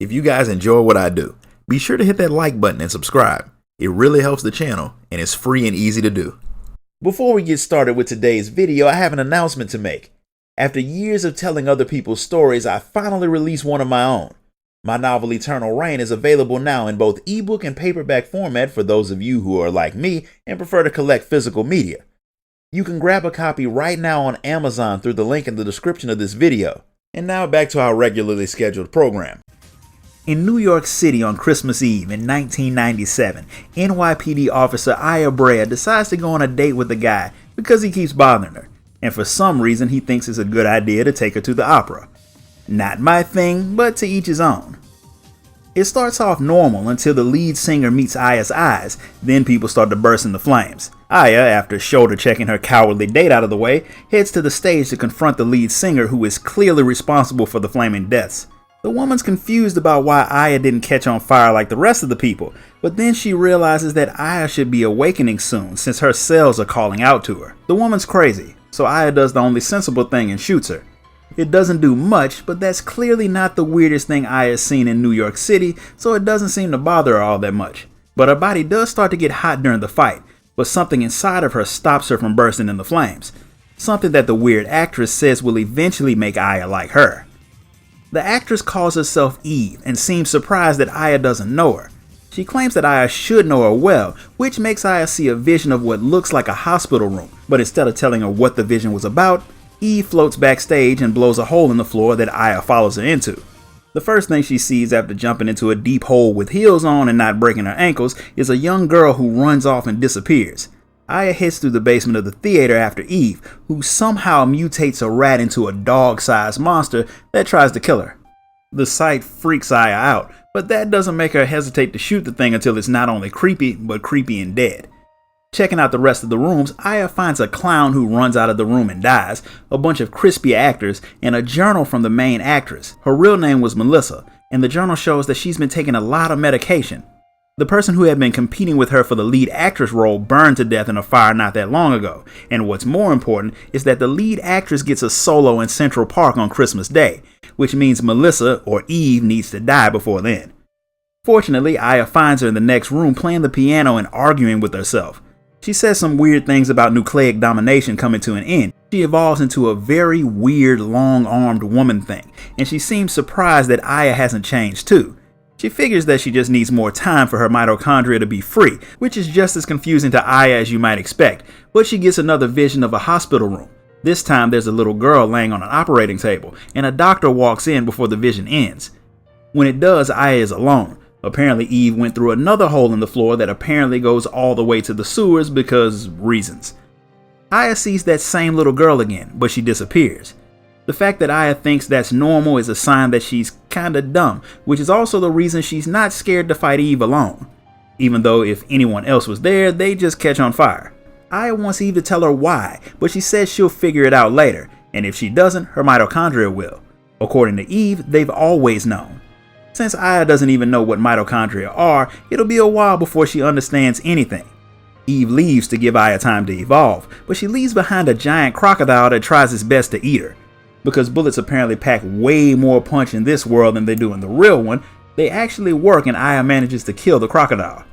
If you guys enjoy what I do, be sure to hit that like button and subscribe. It really helps the channel and it's free and easy to do. Before we get started with today's video, I have an announcement to make. After years of telling other people's stories, I finally released one of my own. My novel Eternal Reign is available now in both ebook and paperback format for those of you who are like me and prefer to collect physical media. You can grab a copy right now on Amazon through the link in the description of this video. And now back to our regularly scheduled program. In New York City on Christmas Eve in 1997, NYPD officer Aya Brea decides to go on a date with a guy because he keeps bothering her, and for some reason he thinks it's a good idea to take her to the opera. Not my thing, but to each his own. It starts off normal until the lead singer meets Aya's eyes, then people start to burst into flames. Aya, after shoulder checking her cowardly date out of the way, heads to the stage to confront the lead singer who is clearly responsible for the flaming deaths. The woman's confused about why Aya didn't catch on fire like the rest of the people, but then she realizes that Aya should be awakening soon since her cells are calling out to her. The woman's crazy, so Aya does the only sensible thing and shoots her. It doesn't do much, but that's clearly not the weirdest thing Aya's seen in New York City, so it doesn't seem to bother her all that much. But her body does start to get hot during the fight, but something inside of her stops her from bursting into flames. Something that the weird actress says will eventually make Aya like her. The actress calls herself Eve and seems surprised that Aya doesn't know her. She claims that Aya should know her well, which makes Aya see a vision of what looks like a hospital room, but instead of telling her what the vision was about, Eve floats backstage and blows a hole in the floor that Aya follows her into. The first thing she sees after jumping into a deep hole with heels on and not breaking her ankles is a young girl who runs off and disappears. Aya heads through the basement of the theater after Eve, who somehow mutates a rat into a dog-sized monster that tries to kill her. The sight freaks Aya out, but that doesn't make her hesitate to shoot the thing until it's not only creepy, but creepy and dead. Checking out the rest of the rooms, Aya finds a clown who runs out of the room and dies, a bunch of crispy actors, and a journal from the main actress. Her real name was Melissa, and the journal shows that she's been taking a lot of medication. The person who had been competing with her for the lead actress role burned to death in a fire not that long ago, and what's more important is that the lead actress gets a solo in Central Park on Christmas Day, which means Melissa, or Eve, needs to die before then. Fortunately, Aya finds her in the next room playing the piano and arguing with herself. She says some weird things about nucleic domination coming to an end. She evolves into a very weird long-armed woman thing, and she seems surprised that Aya hasn't changed too. She figures that she just needs more time for her mitochondria to be free, which is just as confusing to Aya as you might expect, but she gets another vision of a hospital room. This time there's a little girl laying on an operating table, and a doctor walks in before the vision ends. When it does, Aya is alone. Apparently Eve went through another hole in the floor that apparently goes all the way to the sewers because reasons. Aya sees that same little girl again, but she disappears. The fact that Aya thinks that's normal is a sign that she's kinda dumb, which is also the reason she's not scared to fight Eve alone. Even though if anyone else was there, they'd just catch on fire. Aya wants Eve to tell her why, but she says she'll figure it out later, and if she doesn't, her mitochondria will. According to Eve, they've always known. Since Aya doesn't even know what mitochondria are, it'll be a while before she understands anything. Eve leaves to give Aya time to evolve, but she leaves behind a giant crocodile that tries its best to eat her. Because bullets apparently pack way more punch in this world than they do in the real one, they actually work and Aya manages to kill the crocodile.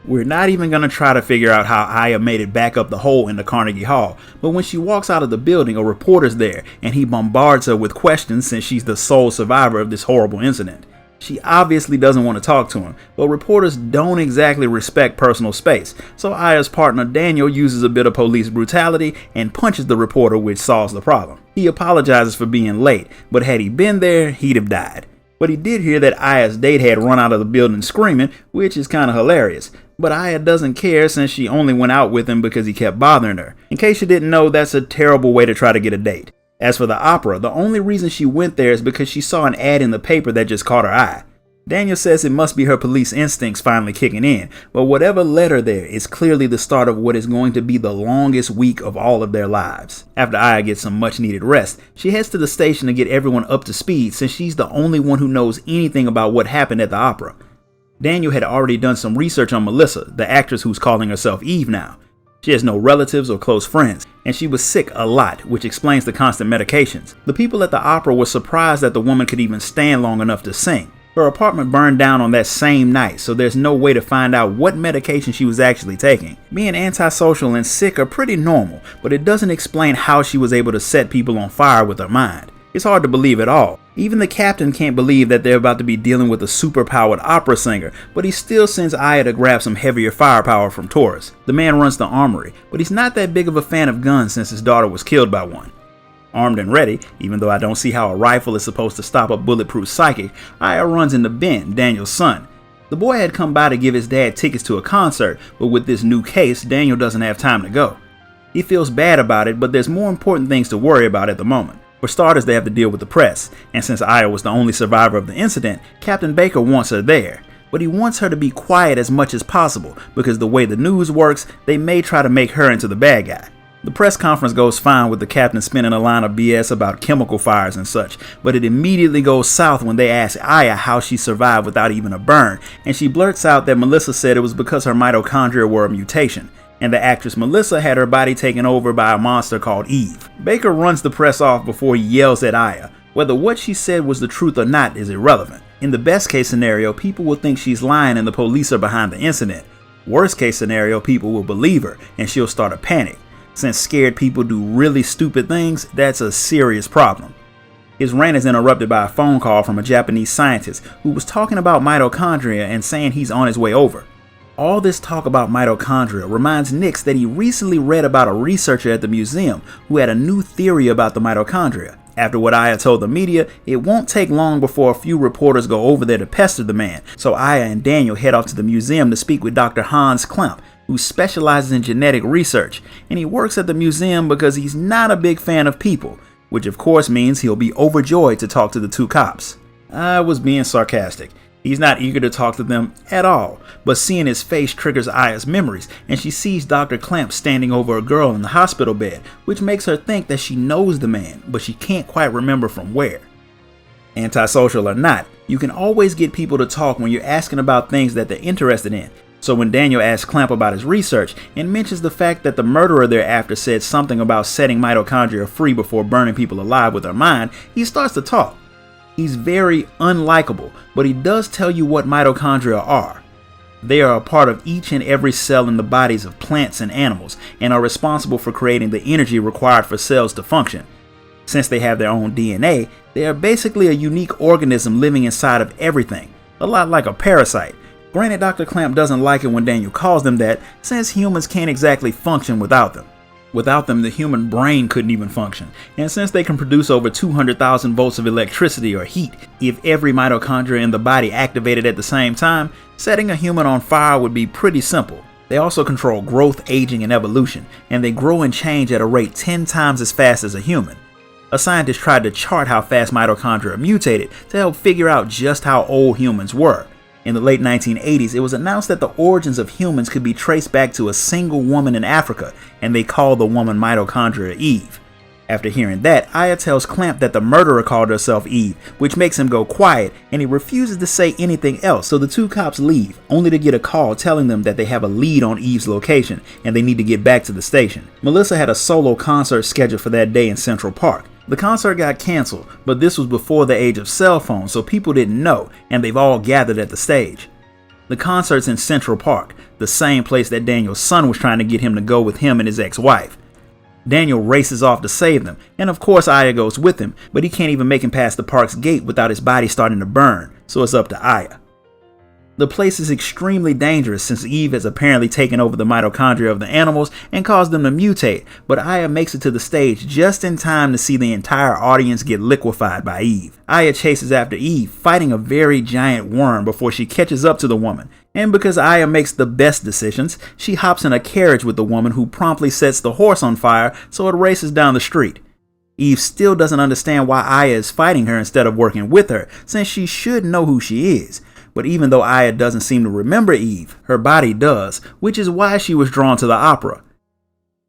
We're not even going to try to figure out how Aya made it back up the hole into Carnegie Hall, but when she walks out of the building, a reporter's there and he bombards her with questions since she's the sole survivor of this horrible incident. She obviously doesn't want to talk to him, but reporters don't exactly respect personal space, so Aya's partner Daniel uses a bit of police brutality and punches the reporter, which solves the problem. He apologizes for being late, but had he been there, he'd have died. But he did hear that Aya's date had run out of the building screaming, which is kinda hilarious. But Aya doesn't care since she only went out with him because he kept bothering her. In case you didn't know, that's a terrible way to try to get a date. As for the opera, the only reason she went there is because she saw an ad in the paper that just caught her eye. Daniel says it must be her police instincts finally kicking in, but whatever led her there is clearly the start of what is going to be the longest week of all of their lives. After Aya gets some much needed rest, she heads to the station to get everyone up to speed since she's the only one who knows anything about what happened at the opera. Daniel had already done some research on Melissa, the actress who's calling herself Eve now. She has no relatives or close friends, and she was sick a lot, which explains the constant medications. The people at the opera were surprised that the woman could even stand long enough to sing. Her apartment burned down on that same night, so there's no way to find out what medication she was actually taking. Being antisocial and sick are pretty normal, but it doesn't explain how she was able to set people on fire with her mind. It's hard to believe at all. Even the captain can't believe that they're about to be dealing with a superpowered opera singer, but he still sends Aya to grab some heavier firepower from Taurus. The man runs the armory, but he's not that big of a fan of guns since his daughter was killed by one. Armed and ready, even though I don't see how a rifle is supposed to stop a bulletproof psychic, Aya runs into Ben, Daniel's son. The boy had come by to give his dad tickets to a concert, but with this new case, Daniel doesn't have time to go. He feels bad about it, but there's more important things to worry about at the moment. For starters, they have to deal with the press, and since Aya was the only survivor of the incident, Captain Baker wants her there. But he wants her to be quiet as much as possible, because the way the news works, they may try to make her into the bad guy. The press conference goes fine with the captain spinning a line of BS about chemical fires and such, but it immediately goes south when they ask Aya how she survived without even a burn, and she blurts out that Melissa said it was because her mitochondria were a mutation, and the actress Melissa had her body taken over by a monster called Eve. Baker runs the press off before he yells at Aya. Whether what she said was the truth or not is irrelevant. In the best case scenario, people will think she's lying and the police are behind the incident. Worst case scenario, people will believe her and she'll start a panic. Since scared people do really stupid things, that's a serious problem. His rant is interrupted by a phone call from a Japanese scientist who was talking about mitochondria and saying he's on his way over. All this talk about mitochondria reminds Nix that he recently read about a researcher at the museum who had a new theory about the mitochondria. After what Aya told the media, it won't take long before a few reporters go over there to pester the man, so Aya and Daniel head off to the museum to speak with Dr. Hans Klemp, who specializes in genetic research, and he works at the museum because he's not a big fan of people, which of course means he'll be overjoyed to talk to the two cops. I was being sarcastic. He's not eager to talk to them at all, but seeing his face triggers Aya's memories, and she sees Dr. Klemp standing over a girl in the hospital bed, which makes her think that she knows the man, but she can't quite remember from where. Antisocial or not, you can always get people to talk when you're asking about things that they're interested in. So when Daniel asks Klemp about his research and mentions the fact that the murderer thereafter said something about setting mitochondria free before burning people alive with her mind, he starts to talk. He's very unlikable, but he does tell you what mitochondria are. They are a part of each and every cell in the bodies of plants and animals and are responsible for creating the energy required for cells to function. Since they have their own DNA, they are basically a unique organism living inside of everything, a lot like a parasite. Granted, Dr. Klemp doesn't like it when Daniel calls them that, since humans can't exactly function without them. Without them, the human brain couldn't even function, and since they can produce over 200,000 volts of electricity or heat, if every mitochondria in the body activated at the same time, setting a human on fire would be pretty simple. They also control growth, aging, and evolution, and they grow and change at a rate 10 times as fast as a human. A scientist tried to chart how fast mitochondria mutated to help figure out just how old humans were. In the late 1980s, it was announced that the origins of humans could be traced back to a single woman in Africa, and they called the woman mitochondria Eve. After hearing that, Aya tells Klemp that the murderer called herself Eve, which makes him go quiet, and he refuses to say anything else, so the two cops leave, only to get a call telling them that they have a lead on Eve's location, and they need to get back to the station. Melissa had a solo concert scheduled for that day in Central Park. The concert got canceled, but this was before the age of cell phones, so people didn't know, and they've all gathered at the stage. The concert's in Central Park, the same place that Daniel's son was trying to get him to go with him and his ex-wife. Daniel races off to save them, and of course Aya goes with him, but he can't even make him past the park's gate without his body starting to burn, so it's up to Aya. The place is extremely dangerous since Eve has apparently taken over the mitochondria of the animals and caused them to mutate, but Aya makes it to the stage just in time to see the entire audience get liquefied by Eve. Aya chases after Eve, fighting a very giant worm before she catches up to the woman, and because Aya makes the best decisions, she hops in a carriage with the woman who promptly sets the horse on fire so it races down the street. Eve still doesn't understand why Aya is fighting her instead of working with her, since she should know who she is. But even though Aya doesn't seem to remember Eve, her body does, which is why she was drawn to the opera.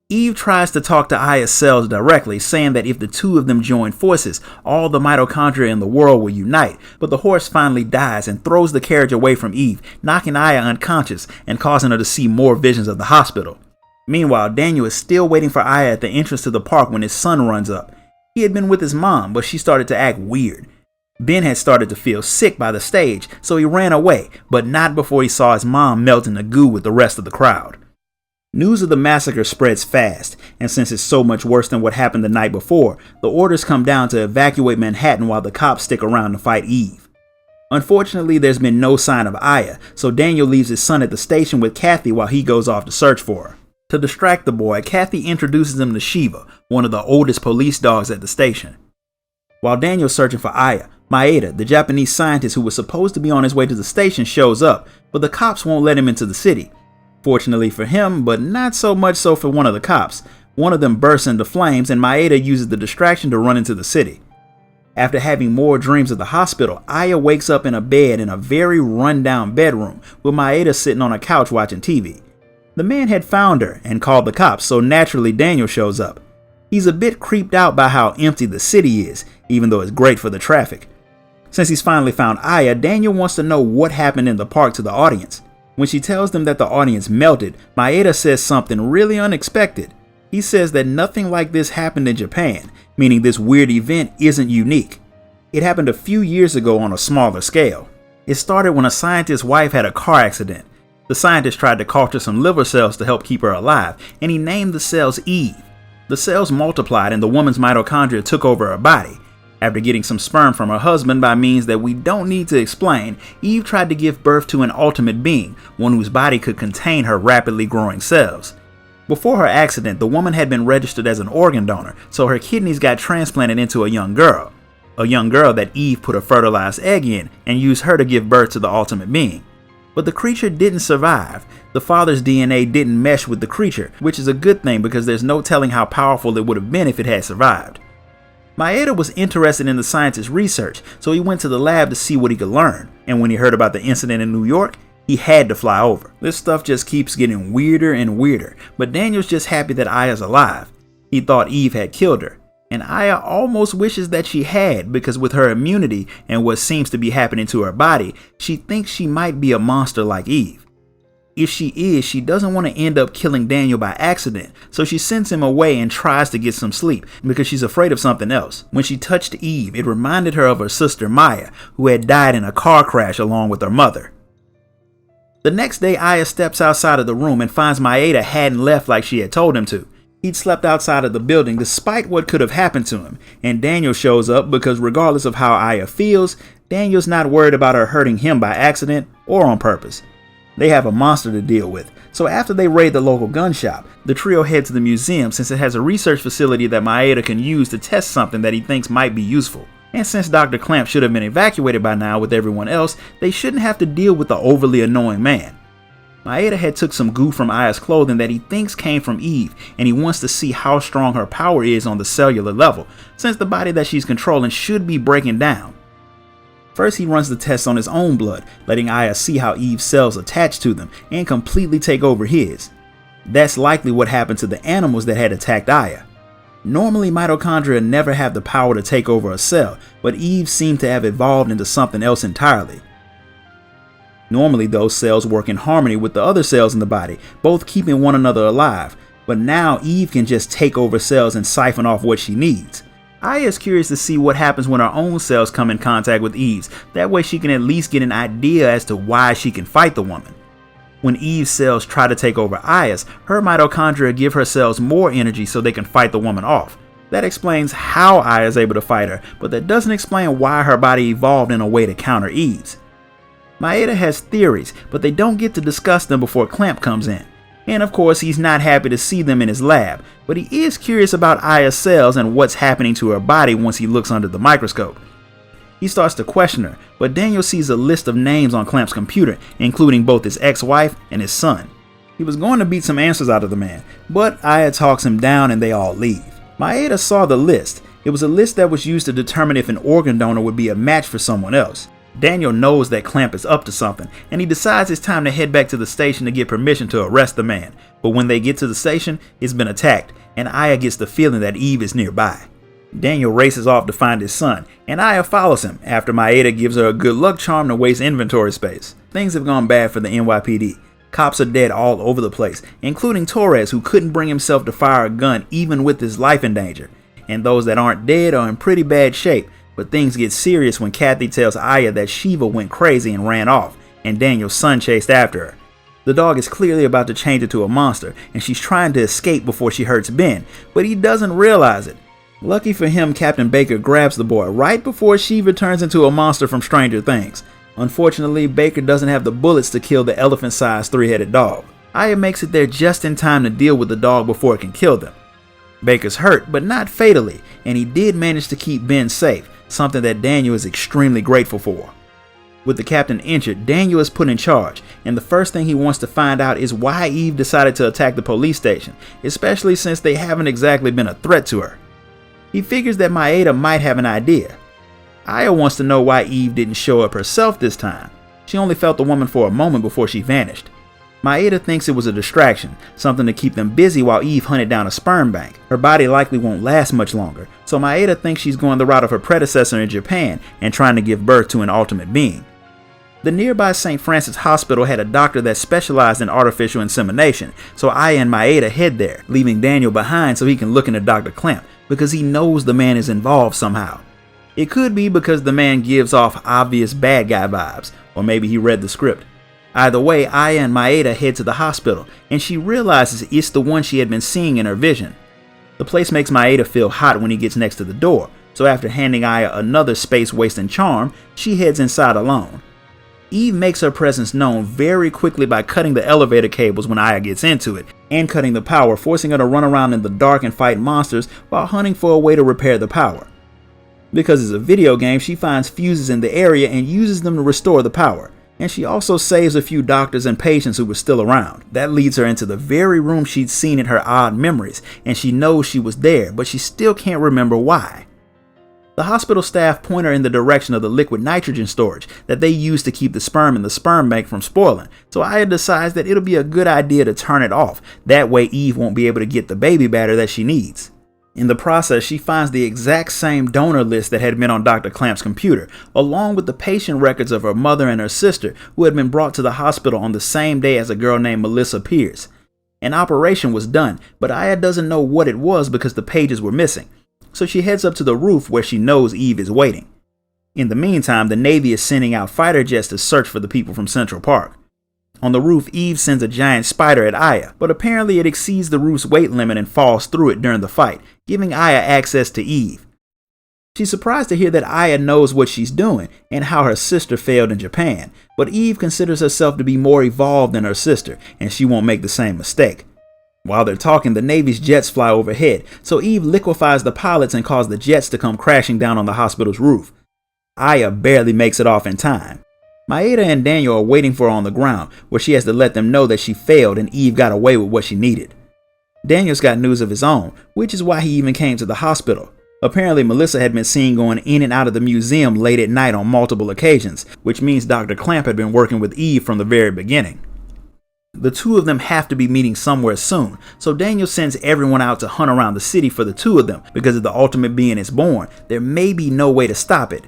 Eve tries to talk to Aya's cells directly, saying that if the two of them join forces, all the mitochondria in the world will unite, but the horse finally dies and throws the carriage away from Eve, knocking Aya unconscious and causing her to see more visions of the hospital. Meanwhile, Daniel is still waiting for Aya at the entrance to the park when his son runs up. He had been with his mom, but she started to act weird. Ben had started to feel sick by the stage, so he ran away, but not before he saw his mom melt in the goo with the rest of the crowd. News of the massacre spreads fast, and since it's so much worse than what happened the night before, the orders come down to evacuate Manhattan while the cops stick around to fight Eve. Unfortunately, there's been no sign of Aya, so Daniel leaves his son at the station with Kathy while he goes off to search for her. To distract the boy, Kathy introduces him to Shiva, one of the oldest police dogs at the station. While Daniel's searching for Aya, Maeda, the Japanese scientist who was supposed to be on his way to the station, shows up, but the cops won't let him into the city. Fortunately for him, but not so much so for one of the cops, one of them bursts into flames and Maeda uses the distraction to run into the city. After having more dreams of the hospital, Aya wakes up in a bed in a very run-down bedroom with Maeda sitting on a couch watching TV. The man had found her and called the cops, so naturally Daniel shows up. He's a bit creeped out by how empty the city is, even though it's great for the traffic. Since he's finally found Aya, Daniel wants to know what happened in the park to the audience. When she tells them that the audience melted, Maeda says something really unexpected. He says that nothing like this happened in Japan, meaning this weird event isn't unique. It happened a few years ago on a smaller scale. It started when a scientist's wife had a car accident. The scientist tried to culture some liver cells to help keep her alive, and he named the cells Eve. The cells multiplied and the woman's mitochondria took over her body. After getting some sperm from her husband by means that we don't need to explain, Eve tried to give birth to an ultimate being, one whose body could contain her rapidly growing cells. Before her accident, the woman had been registered as an organ donor, so her kidneys got transplanted into a young girl that Eve put a fertilized egg in and used her to give birth to the ultimate being. But the creature didn't survive. The father's DNA didn't mesh with the creature, which is a good thing because there's no telling how powerful it would have been if it had survived. Maeda was interested in the scientist's research, so he went to the lab to see what he could learn, and when he heard about the incident in New York, he had to fly over. This stuff just keeps getting weirder and weirder, but Daniel's just happy that Aya's alive. He thought Eve had killed her, and Aya almost wishes that she had because with her immunity and what seems to be happening to her body, she thinks she might be a monster like Eve. If she is, she doesn't want to end up killing Daniel by accident, so she sends him away and tries to get some sleep because she's afraid of something else. When she touched Eve, it reminded her of her sister Maya, who had died in a car crash along with her mother. The next day, Aya steps outside of the room and finds Maeda hadn't left like she had told him to. He'd slept outside of the building despite what could have happened to him, and Daniel shows up because regardless of how Aya feels, Daniel's not worried about her hurting him by accident or on purpose. They have a monster to deal with, so after they raid the local gun shop, the trio head to the museum since it has a research facility that Maeda can use to test something that he thinks might be useful. And since Dr. Clamp should have been evacuated by now with everyone else, they shouldn't have to deal with the overly annoying man. Maeda had took some goo from Aya's clothing that he thinks came from Eve, and he wants to see how strong her power is on the cellular level, since the body that she's controlling should be breaking down. First, he runs the test on his own blood, letting Aya see how Eve's cells attach to them and completely take over his. That's likely what happened to the animals that had attacked Aya. Normally, mitochondria never have the power to take over a cell, but Eve seemed to have evolved into something else entirely. Normally, those cells work in harmony with the other cells in the body, both keeping one another alive, but now Eve can just take over cells and siphon off what she needs. Aya is curious to see what happens when her own cells come in contact with Eve's, that way she can at least get an idea as to why she can fight the woman. When Eve's cells try to take over Aya's, her mitochondria give her cells more energy so they can fight the woman off. That explains how Aya is able to fight her, but that doesn't explain why her body evolved in a way to counter Eve's. Maeda has theories, but they don't get to discuss them before Clamp comes in. And of course, he's not happy to see them in his lab, but he is curious about Aya's cells and what's happening to her body once he looks under the microscope. He starts to question her, but Daniel sees a list of names on Clamp's computer, including both his ex-wife and his son. He was going to beat some answers out of the man, but Aya talks him down and they all leave. Maeda saw the list. It was a list that was used to determine if an organ donor would be a match for someone else. Daniel knows that Clamp is up to something, and he decides it's time to head back to the station to get permission to arrest the man. But when they get to the station, it's been attacked, and Aya gets the feeling that Eve is nearby. Daniel races off to find his son, and Aya follows him after Maeda gives her a good luck charm to waste inventory space. Things have gone bad for the NYPD. Cops are dead all over the place, including Torres, who couldn't bring himself to fire a gun even with his life in danger. And those that aren't dead are in pretty bad shape, but things get serious when Kathy tells Aya that Shiva went crazy and ran off, and Daniel's son chased after her. The dog is clearly about to change into a monster, and she's trying to escape before she hurts Ben, but he doesn't realize it. Lucky for him, Captain Baker grabs the boy right before Shiva turns into a monster from Stranger Things. Unfortunately, Baker doesn't have the bullets to kill the elephant-sized three-headed dog. Aya makes it there just in time to deal with the dog before it can kill them. Baker's hurt, but not fatally, and he did manage to keep Ben safe, something that Daniel is extremely grateful for. With the captain injured, Daniel is put in charge, and the first thing he wants to find out is why Eve decided to attack the police station, especially since they haven't exactly been a threat to her. He figures that Maeda might have an idea. Aya wants to know why Eve didn't show up herself this time. She only felt the woman for a moment before she vanished. Maeda thinks it was a distraction, something to keep them busy while Eve hunted down a sperm bank. Her body likely won't last much longer, so Maeda thinks she's going the route of her predecessor in Japan and trying to give birth to an ultimate being. The nearby St. Francis Hospital had a doctor that specialized in artificial insemination, so Aya and Maeda head there, leaving Daniel behind so he can look into Dr. Clamp, because he knows the man is involved somehow. It could be because the man gives off obvious bad guy vibes, or maybe he read the script. Either way, Aya and Maeda head to the hospital, and she realizes it's the one she had been seeing in her vision. The place makes Maeda feel hot when he gets next to the door, so after handing Aya another space-wasting charm, she heads inside alone. Eve makes her presence known very quickly by cutting the elevator cables when Aya gets into it, and cutting the power, forcing her to run around in the dark and fight monsters while hunting for a way to repair the power. Because it's a video game, she finds fuses in the area and uses them to restore the power, and she also saves a few doctors and patients who were still around. That leads her into the very room she'd seen in her odd memories, and she knows she was there, but she still can't remember why. The hospital staff point her in the direction of the liquid nitrogen storage that they use to keep the sperm in the sperm bank from spoiling, so Aya decides that it'll be a good idea to turn it off. That way Eve won't be able to get the baby batter that she needs. In the process, she finds the exact same donor list that had been on Dr. Clamp's computer, along with the patient records of her mother and her sister, who had been brought to the hospital on the same day as a girl named Melissa Pierce. An operation was done, but Aya doesn't know what it was because the pages were missing. So she heads up to the roof where she knows Eve is waiting. In the meantime, the Navy is sending out fighter jets to search for the people from Central Park. On the roof, Eve sends a giant spider at Aya, but apparently it exceeds the roof's weight limit and falls through it during the fight, giving Aya access to Eve. She's surprised to hear that Aya knows what she's doing and how her sister failed in Japan, but Eve considers herself to be more evolved than her sister, and she won't make the same mistake. While they're talking, the Navy's jets fly overhead, so Eve liquefies the pilots and causes the jets to come crashing down on the hospital's roof. Aya barely makes it off in time. Maeda and Daniel are waiting for her on the ground, where she has to let them know that she failed and Eve got away with what she needed. Daniel's got news of his own, which is why he even came to the hospital. Apparently, Melissa had been seen going in and out of the museum late at night on multiple occasions, which means Dr. Clamp had been working with Eve from the very beginning. The two of them have to be meeting somewhere soon, so Daniel sends everyone out to hunt around the city for the two of them, because if the ultimate being is born, there may be no way to stop it.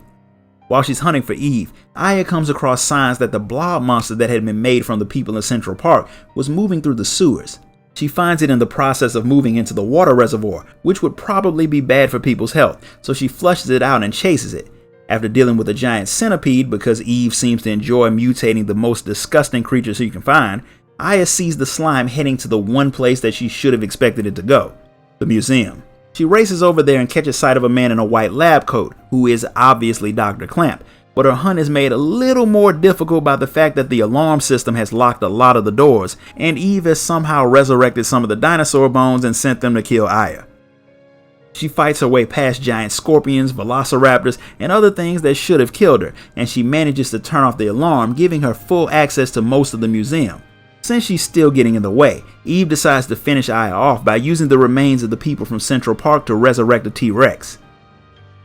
While she's hunting for Eve, Aya comes across signs that the blob monster that had been made from the people in Central Park was moving through the sewers. She finds it in the process of moving into the water reservoir, which would probably be bad for people's health, so she flushes it out and chases it. After dealing with a giant centipede, because Eve seems to enjoy mutating the most disgusting creatures she can find, Aya sees the slime heading to the one place that she should have expected it to go, the museum. She races over there and catches sight of a man in a white lab coat, who is obviously Dr. Clamp, but her hunt is made a little more difficult by the fact that the alarm system has locked a lot of the doors, and Eve has somehow resurrected some of the dinosaur bones and sent them to kill Aya. She fights her way past giant scorpions, velociraptors, and other things that should have killed her, and she manages to turn off the alarm, giving her full access to most of the museum. Since she's still getting in the way, Eve decides to finish Aya off by using the remains of the people from Central Park to resurrect the T-Rex.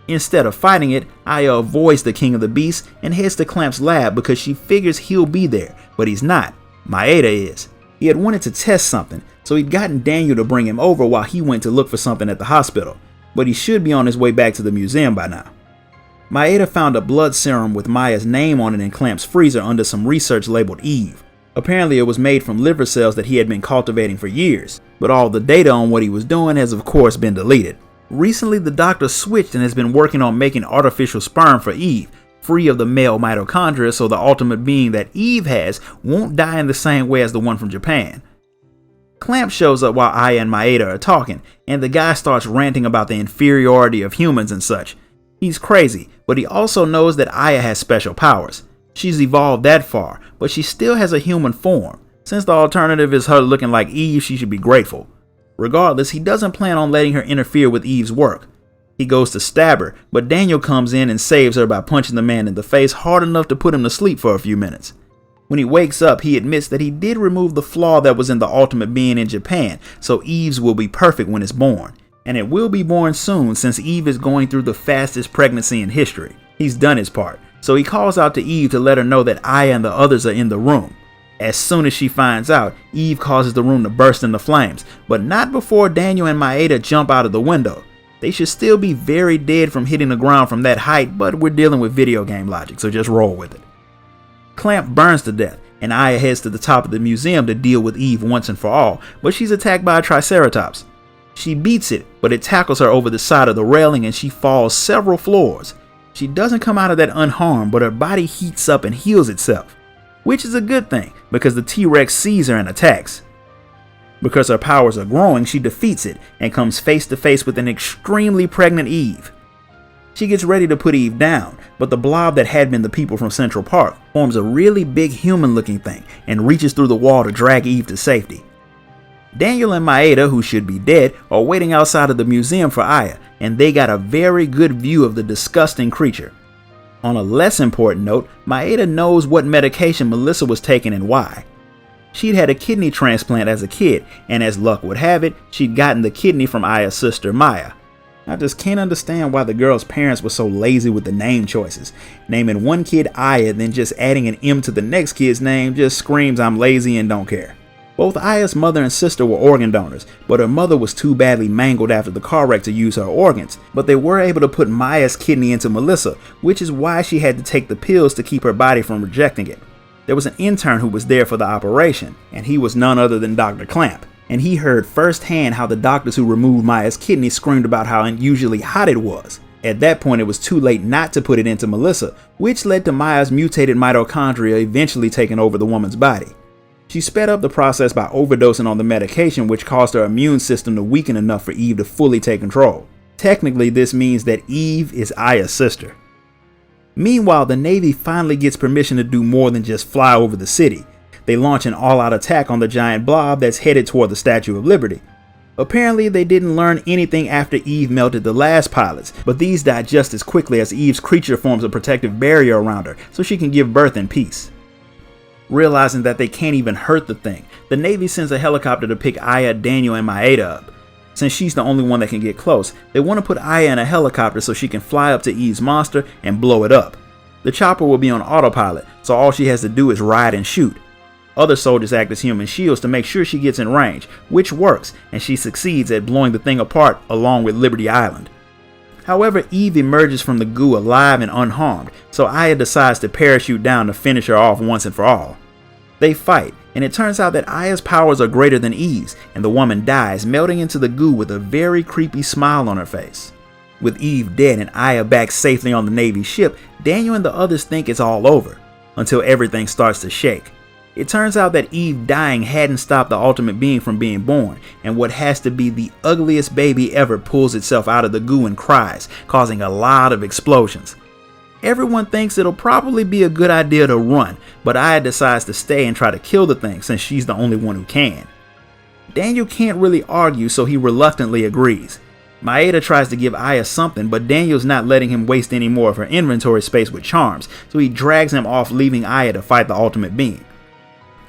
Instead of fighting it, Aya avoids the King of the Beasts and heads to Clamp's lab because she figures he'll be there, but he's not. Maeda is. He had wanted to test something, so he'd gotten Daniel to bring him over while he went to look for something at the hospital, but he should be on his way back to the museum by now. Maeda found a blood serum with Maya's name on it in Clamp's freezer under some research labeled Eve. Apparently it was made from liver cells that he had been cultivating for years, but all the data on what he was doing has of course been deleted. Recently, the doctor switched and has been working on making artificial sperm for Eve, free of the male mitochondria, so the ultimate being that Eve has won't die in the same way as the one from Japan. Clamp shows up while Aya and Maeda are talking, and the guy starts ranting about the inferiority of humans and such. He's crazy, but he also knows that Aya has special powers. She's evolved that far, but she still has a human form. Since the alternative is her looking like Eve, she should be grateful. Regardless, he doesn't plan on letting her interfere with Eve's work. He goes to stab her, but Daniel comes in and saves her by punching the man in the face hard enough to put him to sleep for a few minutes. When he wakes up, he admits that he did remove the flaw that was in the ultimate being in Japan, so Eve's will be perfect when it's born. And it will be born soon since Eve is going through the fastest pregnancy in history. He's done his part, so he calls out to Eve to let her know that Aya and the others are in the room. As soon as she finds out, Eve causes the room to burst into flames, but not before Daniel and Maeda jump out of the window. They should still be very dead from hitting the ground from that height, but we're dealing with video game logic, so just roll with it. Clamp burns to death, and Aya heads to the top of the museum to deal with Eve once and for all, but she's attacked by a triceratops. She beats it, but it tackles her over the side of the railing and she falls several floors. She doesn't come out of that unharmed, but her body heats up and heals itself, which is a good thing because the T-Rex sees her and attacks. Because her powers are growing, she defeats it and comes face to face with an extremely pregnant Eve. She gets ready to put Eve down, but the blob that had been the people from Central Park forms a really big human-looking thing and reaches through the wall to drag Eve to safety. Daniel and Maeda, who should be dead, are waiting outside of the museum for Aya, and they got a very good view of the disgusting creature. On a less important note, Maeda knows what medication Melissa was taking and why. She'd had a kidney transplant as a kid, and as luck would have it, she'd gotten the kidney from Aya's sister, Maya. I just can't understand why the girl's parents were so lazy with the name choices. Naming one kid Aya, then just adding an M to the next kid's name just screams I'm lazy and don't care. Both Aya's mother and sister were organ donors, but her mother was too badly mangled after the car wreck to use her organs, but they were able to put Maya's kidney into Melissa, which is why she had to take the pills to keep her body from rejecting it. There was an intern who was there for the operation, and he was none other than Dr. Clamp, and he heard firsthand how the doctors who removed Maya's kidney screamed about how unusually hot it was. At that point, it was too late not to put it into Melissa, which led to Maya's mutated mitochondria eventually taking over the woman's body. She sped up the process by overdosing on the medication, which caused her immune system to weaken enough for Eve to fully take control. Technically, this means that Eve is Aya's sister. Meanwhile, the Navy finally gets permission to do more than just fly over the city. They launch an all-out attack on the giant blob that's headed toward the Statue of Liberty. Apparently, they didn't learn anything after Eve melted the last pilots, but these died just as quickly as Eve's creature forms a protective barrier around her so she can give birth in peace. Realizing that they can't even hurt the thing, the Navy sends a helicopter to pick Aya, Daniel, and Maeda up. Since she's the only one that can get close, they want to put Aya in a helicopter so she can fly up to Eve's monster and blow it up. The chopper will be on autopilot, so all she has to do is ride and shoot. Other soldiers act as human shields to make sure she gets in range, which works, and she succeeds at blowing the thing apart along with Liberty Island. However, Eve emerges from the goo alive and unharmed, so Aya decides to parachute down to finish her off once and for all. They fight, and it turns out that Aya's powers are greater than Eve's, and the woman dies, melting into the goo with a very creepy smile on her face. With Eve dead and Aya back safely on the Navy ship, Daniel and the others think it's all over, until everything starts to shake. It turns out that Eve dying hadn't stopped the ultimate being from being born, and what has to be the ugliest baby ever pulls itself out of the goo and cries, causing a lot of explosions. Everyone thinks it'll probably be a good idea to run, but Aya decides to stay and try to kill the thing since she's the only one who can. Daniel can't really argue, so he reluctantly agrees. Maeda tries to give Aya something, but Daniel's not letting him waste any more of her inventory space with charms, so he drags him off, leaving Aya to fight the ultimate being.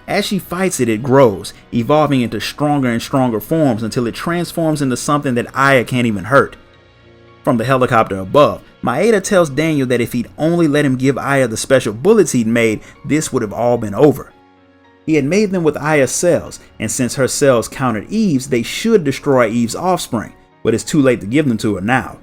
As she fights it, it grows, evolving into stronger and stronger forms until it transforms into something that Aya can't even hurt. From the helicopter above, Maeda tells Daniel that if he'd only let him give Aya the special bullets he'd made, this would have all been over. He had made them with Aya's cells, and since her cells countered Eve's, they should destroy Eve's offspring, but it's too late to give them to her now.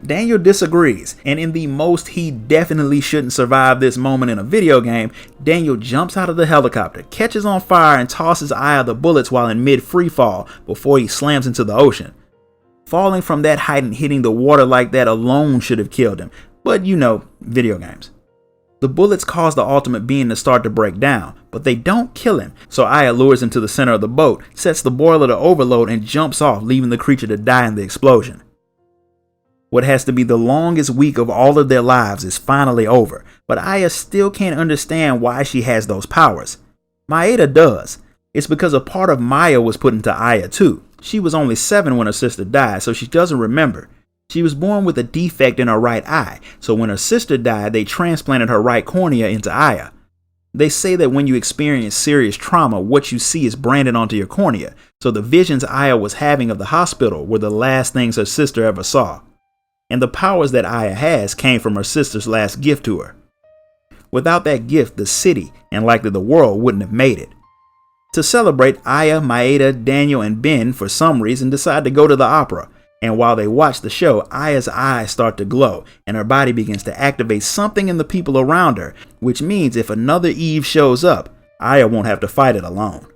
Daniel disagrees, and in the most he definitely shouldn't survive this moment in a video game, Daniel jumps out of the helicopter, catches on fire, and tosses Aya the bullets while in mid-free fall before he slams into the ocean. Falling from that height and hitting the water like that alone should have killed him. But you know, video games. The bullets cause the ultimate being to start to break down, but they don't kill him, so Aya lures him to the center of the boat, sets the boiler to overload, and jumps off, leaving the creature to die in the explosion. What has to be the longest week of all of their lives is finally over, but Aya still can't understand why she has those powers. Maeda does. It's because a part of Maya was put into Aya too. She was only 7 when her sister died, so she doesn't remember. She was born with a defect in her right eye, so when her sister died, they transplanted her right cornea into Aya. They say that when you experience serious trauma, what you see is branded onto your cornea, so the visions Aya was having of the hospital were the last things her sister ever saw. And the powers that Aya has came from her sister's last gift to her. Without that gift, the city, and likely the world, wouldn't have made it. To celebrate, Aya, Maeda, Daniel, and Ben, for some reason, decide to go to the opera. And while they watch the show, Aya's eyes start to glow, and her body begins to activate something in the people around her, which means if another Eve shows up, Aya won't have to fight it alone.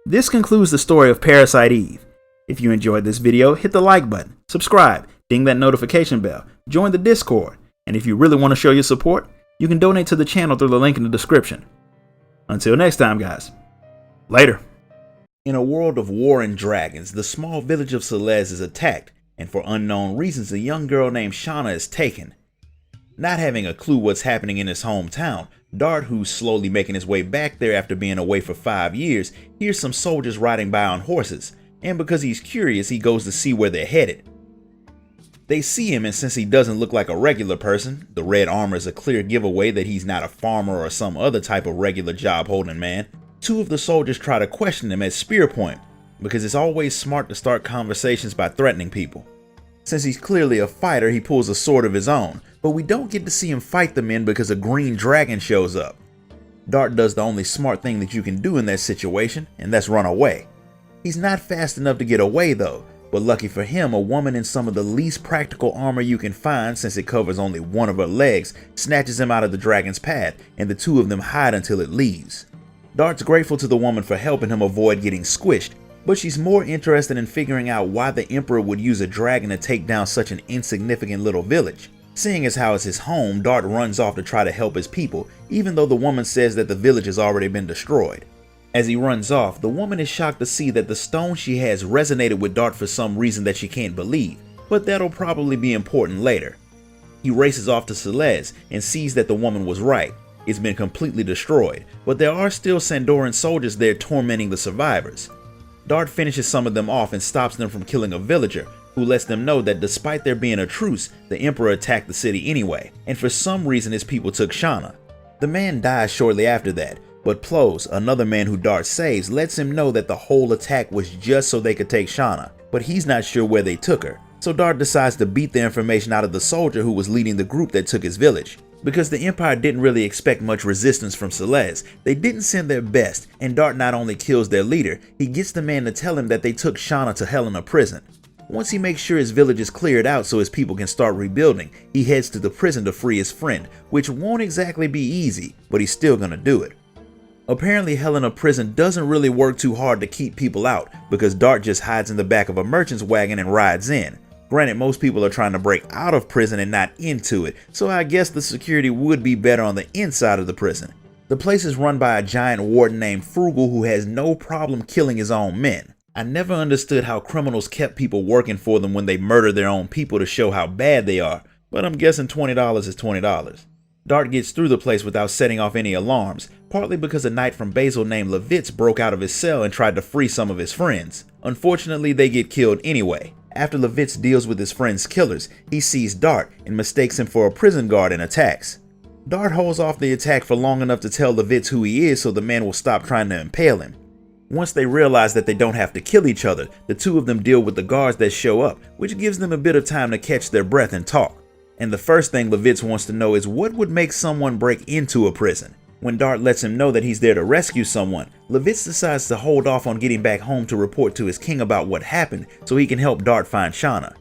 This concludes the story of Parasite Eve. If you enjoyed this video, hit the like button, subscribe, ding that notification bell, join the Discord, and if you really want to show your support, you can donate to the channel through the link in the description. Until next time, guys. Later. In a world of war and dragons, the small village of Seles is attacked, and for unknown reasons, a young girl named Shauna is taken. Not having a clue what's happening in his hometown, Dart, who's slowly making his way back there after being away for 5 years, hears some soldiers riding by on horses, and because he's curious, he goes to see where they're headed. They see him, and since he doesn't look like a regular person, the red armor is a clear giveaway that he's not a farmer or some other type of regular job-holding man. 2 of the soldiers try to question him at spear point, because it's always smart to start conversations by threatening people. Since he's clearly a fighter, he pulls a sword of his own, but we don't get to see him fight the men because a green dragon shows up. Dart does the only smart thing that you can do in that situation, and that's run away. He's not fast enough to get away though, but lucky for him, a woman in some of the least practical armor you can find, since it covers only one of her legs, snatches him out of the dragon's path, and the 2 of them hide until it leaves. Dart's grateful to the woman for helping him avoid getting squished, but she's more interested in figuring out why the Emperor would use a dragon to take down such an insignificant little village. Seeing as how it's his home, Dart runs off to try to help his people, even though the woman says that the village has already been destroyed. As he runs off, the woman is shocked to see that the stone she has resonated with Dart for some reason that she can't believe, but that'll probably be important later. He races off to Seles and sees that the woman was right. It's been completely destroyed, but there are still Sandoran soldiers there tormenting the survivors. Dart finishes some of them off and stops them from killing a villager, who lets them know that despite there being a truce, the Emperor attacked the city anyway, and for some reason his people took Shauna. The man dies shortly after that, but Plos, another man who Dart saves, lets him know that the whole attack was just so they could take Shauna, but he's not sure where they took her, so Dart decides to beat the information out of the soldier who was leading the group that took his village. Because the Empire didn't really expect much resistance from Seles, they didn't send their best, and Dart not only kills their leader, he gets the man to tell him that they took Shauna to Hellena prison. Once he makes sure his village is cleared out so his people can start rebuilding, he heads to the prison to free his friend, which won't exactly be easy, but he's still gonna do it. Apparently Hellena prison doesn't really work too hard to keep people out, because Dart just hides in the back of a merchant's wagon and rides in. Granted, most people are trying to break out of prison and not into it, so I guess the security would be better on the inside of the prison. The place is run by a giant warden named Frugal who has no problem killing his own men. I never understood how criminals kept people working for them when they murder their own people to show how bad they are, but I'm guessing $20 is $20. Dart gets through the place without setting off any alarms, partly because a knight from Basil named Levitz broke out of his cell and tried to free some of his friends. Unfortunately, they get killed anyway. After Levitz deals with his friend's killers, he sees Dart and mistakes him for a prison guard and attacks. Dart holds off the attack for long enough to tell Levitz who he is so the man will stop trying to impale him. Once they realize that they don't have to kill each other, the 2 of them deal with the guards that show up, which gives them a bit of time to catch their breath and talk. And the first thing Levitz wants to know is what would make someone break into a prison. When Dart lets him know that he's there to rescue someone, Levitz decides to hold off on getting back home to report to his king about what happened so he can help Dart find Shauna.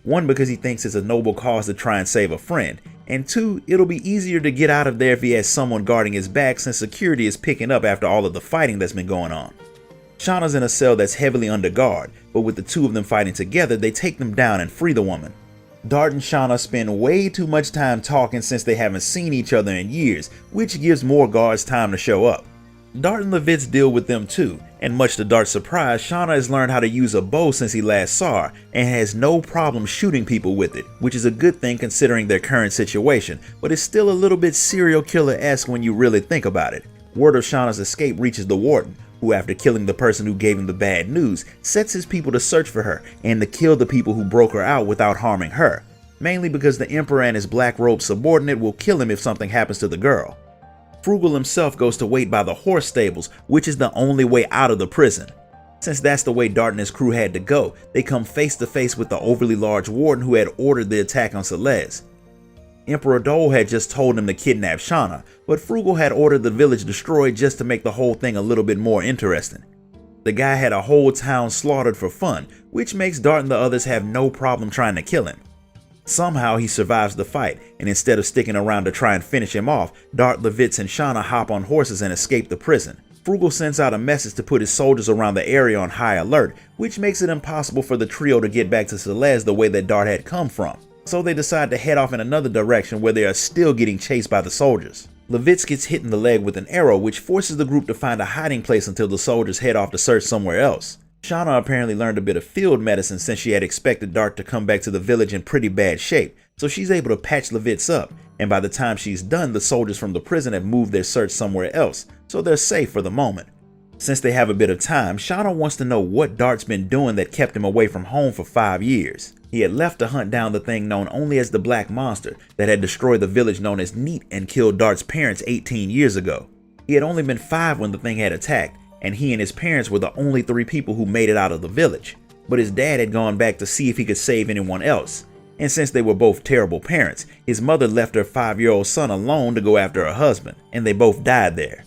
1, because he thinks it's a noble cause to try and save a friend, and 2, it'll be easier to get out of there if he has someone guarding his back since security is picking up after all of the fighting that's been going on. Shauna's in a cell that's heavily under guard, but with the two of them fighting together, they take them down and free the woman. Dart and Shauna spend way too much time talking since they haven't seen each other in years, which gives more guards time to show up. Dart and Levitz deal with them too, and much to Dart's surprise, Shauna has learned how to use a bow since he last saw her and has no problem shooting people with it, which is a good thing considering their current situation, but it's still a little bit serial killer-esque when you really think about it. Word of Shauna's escape reaches the warden, who after killing the person who gave him the bad news, sets his people to search for her and to kill the people who broke her out without harming her, mainly because the Emperor and his black-robed subordinate will kill him if something happens to the girl. Frugal himself goes to wait by the horse stables, which is the only way out of the prison. Since that's the way Dart and his crew had to go, they come face to face with the overly large warden who had ordered the attack on Seles. Emperor Dole had just told him to kidnap Shauna, but Frugal had ordered the village destroyed just to make the whole thing a little bit more interesting. The guy had a whole town slaughtered for fun, which makes Dart and the others have no problem trying to kill him. Somehow he survives the fight, and instead of sticking around to try and finish him off, Dart, Levitz, and Shauna hop on horses and escape the prison. Frugal sends out a message to put his soldiers around the area on high alert, which makes it impossible for the trio to get back to Seles the way that Dart had come from. So they decide to head off in another direction where they are still getting chased by the soldiers. Levitz gets hit in the leg with an arrow, which forces the group to find a hiding place until the soldiers head off to search somewhere else. Shauna apparently learned a bit of field medicine since she had expected Dart to come back to the village in pretty bad shape, so she's able to patch Levitz up, and by the time she's done, the soldiers from the prison have moved their search somewhere else, so they're safe for the moment. Since they have a bit of time, Shauna wants to know what Dart's been doing that kept him away from home for 5 years. He had left to hunt down the thing known only as the Black Monster that had destroyed the village known as Neat and killed Dart's parents 18 years ago. He had only been 5 when the thing had attacked, and he and his parents were the only 3 people who made it out of the village. But his dad had gone back to see if he could save anyone else. And since they were both terrible parents, his mother left her 5-year-old son alone to go after her husband, and they both died there.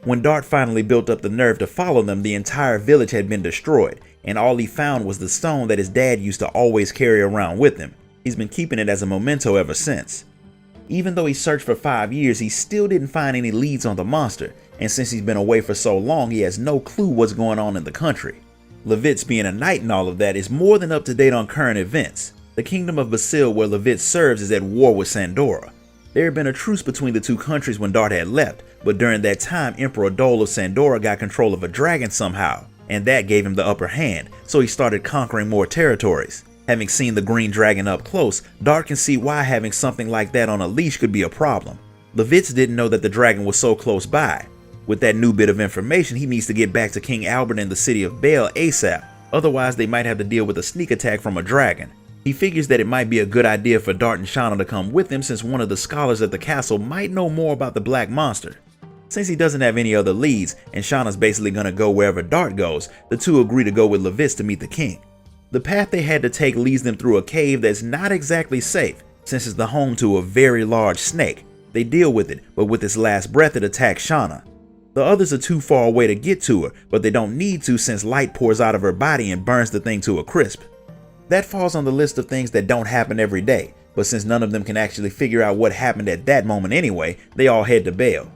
When Dart finally built up the nerve to follow them, the entire village had been destroyed, and all he found was the stone that his dad used to always carry around with him. He's been keeping it as a memento ever since. Even though he searched for 5 years, he still didn't find any leads on the monster, and since he's been away for so long, he has no clue what's going on in the country. Levitz, being a knight and all of that, is more than up to date on current events. The kingdom of Basil, where Levitz serves, is at war with Sandora. There had been a truce between the two countries when Dart had left, but during that time, Emperor Dole of Sandora got control of a dragon somehow, and that gave him the upper hand, so he started conquering more territories. Having seen the green dragon up close, Dart can see why having something like that on a leash could be a problem. Levitz didn't know that the dragon was so close by. With that new bit of information, he needs to get back to King Albert in the city of Bale ASAP, otherwise they might have to deal with a sneak attack from a dragon. He figures that it might be a good idea for Dart and Shauna to come with him since one of the scholars at the castle might know more about the Black Monster. Since he doesn't have any other leads, and Shauna's basically gonna go wherever Dart goes, the two agree to go with Levitz to meet the king. The path they had to take leads them through a cave that's not exactly safe, since it's the home to a very large snake. They deal with it, but with its last breath it attacks Shauna. The others are too far away to get to her, but they don't need to since light pours out of her body and burns the thing to a crisp. That falls on the list of things that don't happen every day, but since none of them can actually figure out what happened at that moment anyway, they all head to Bale.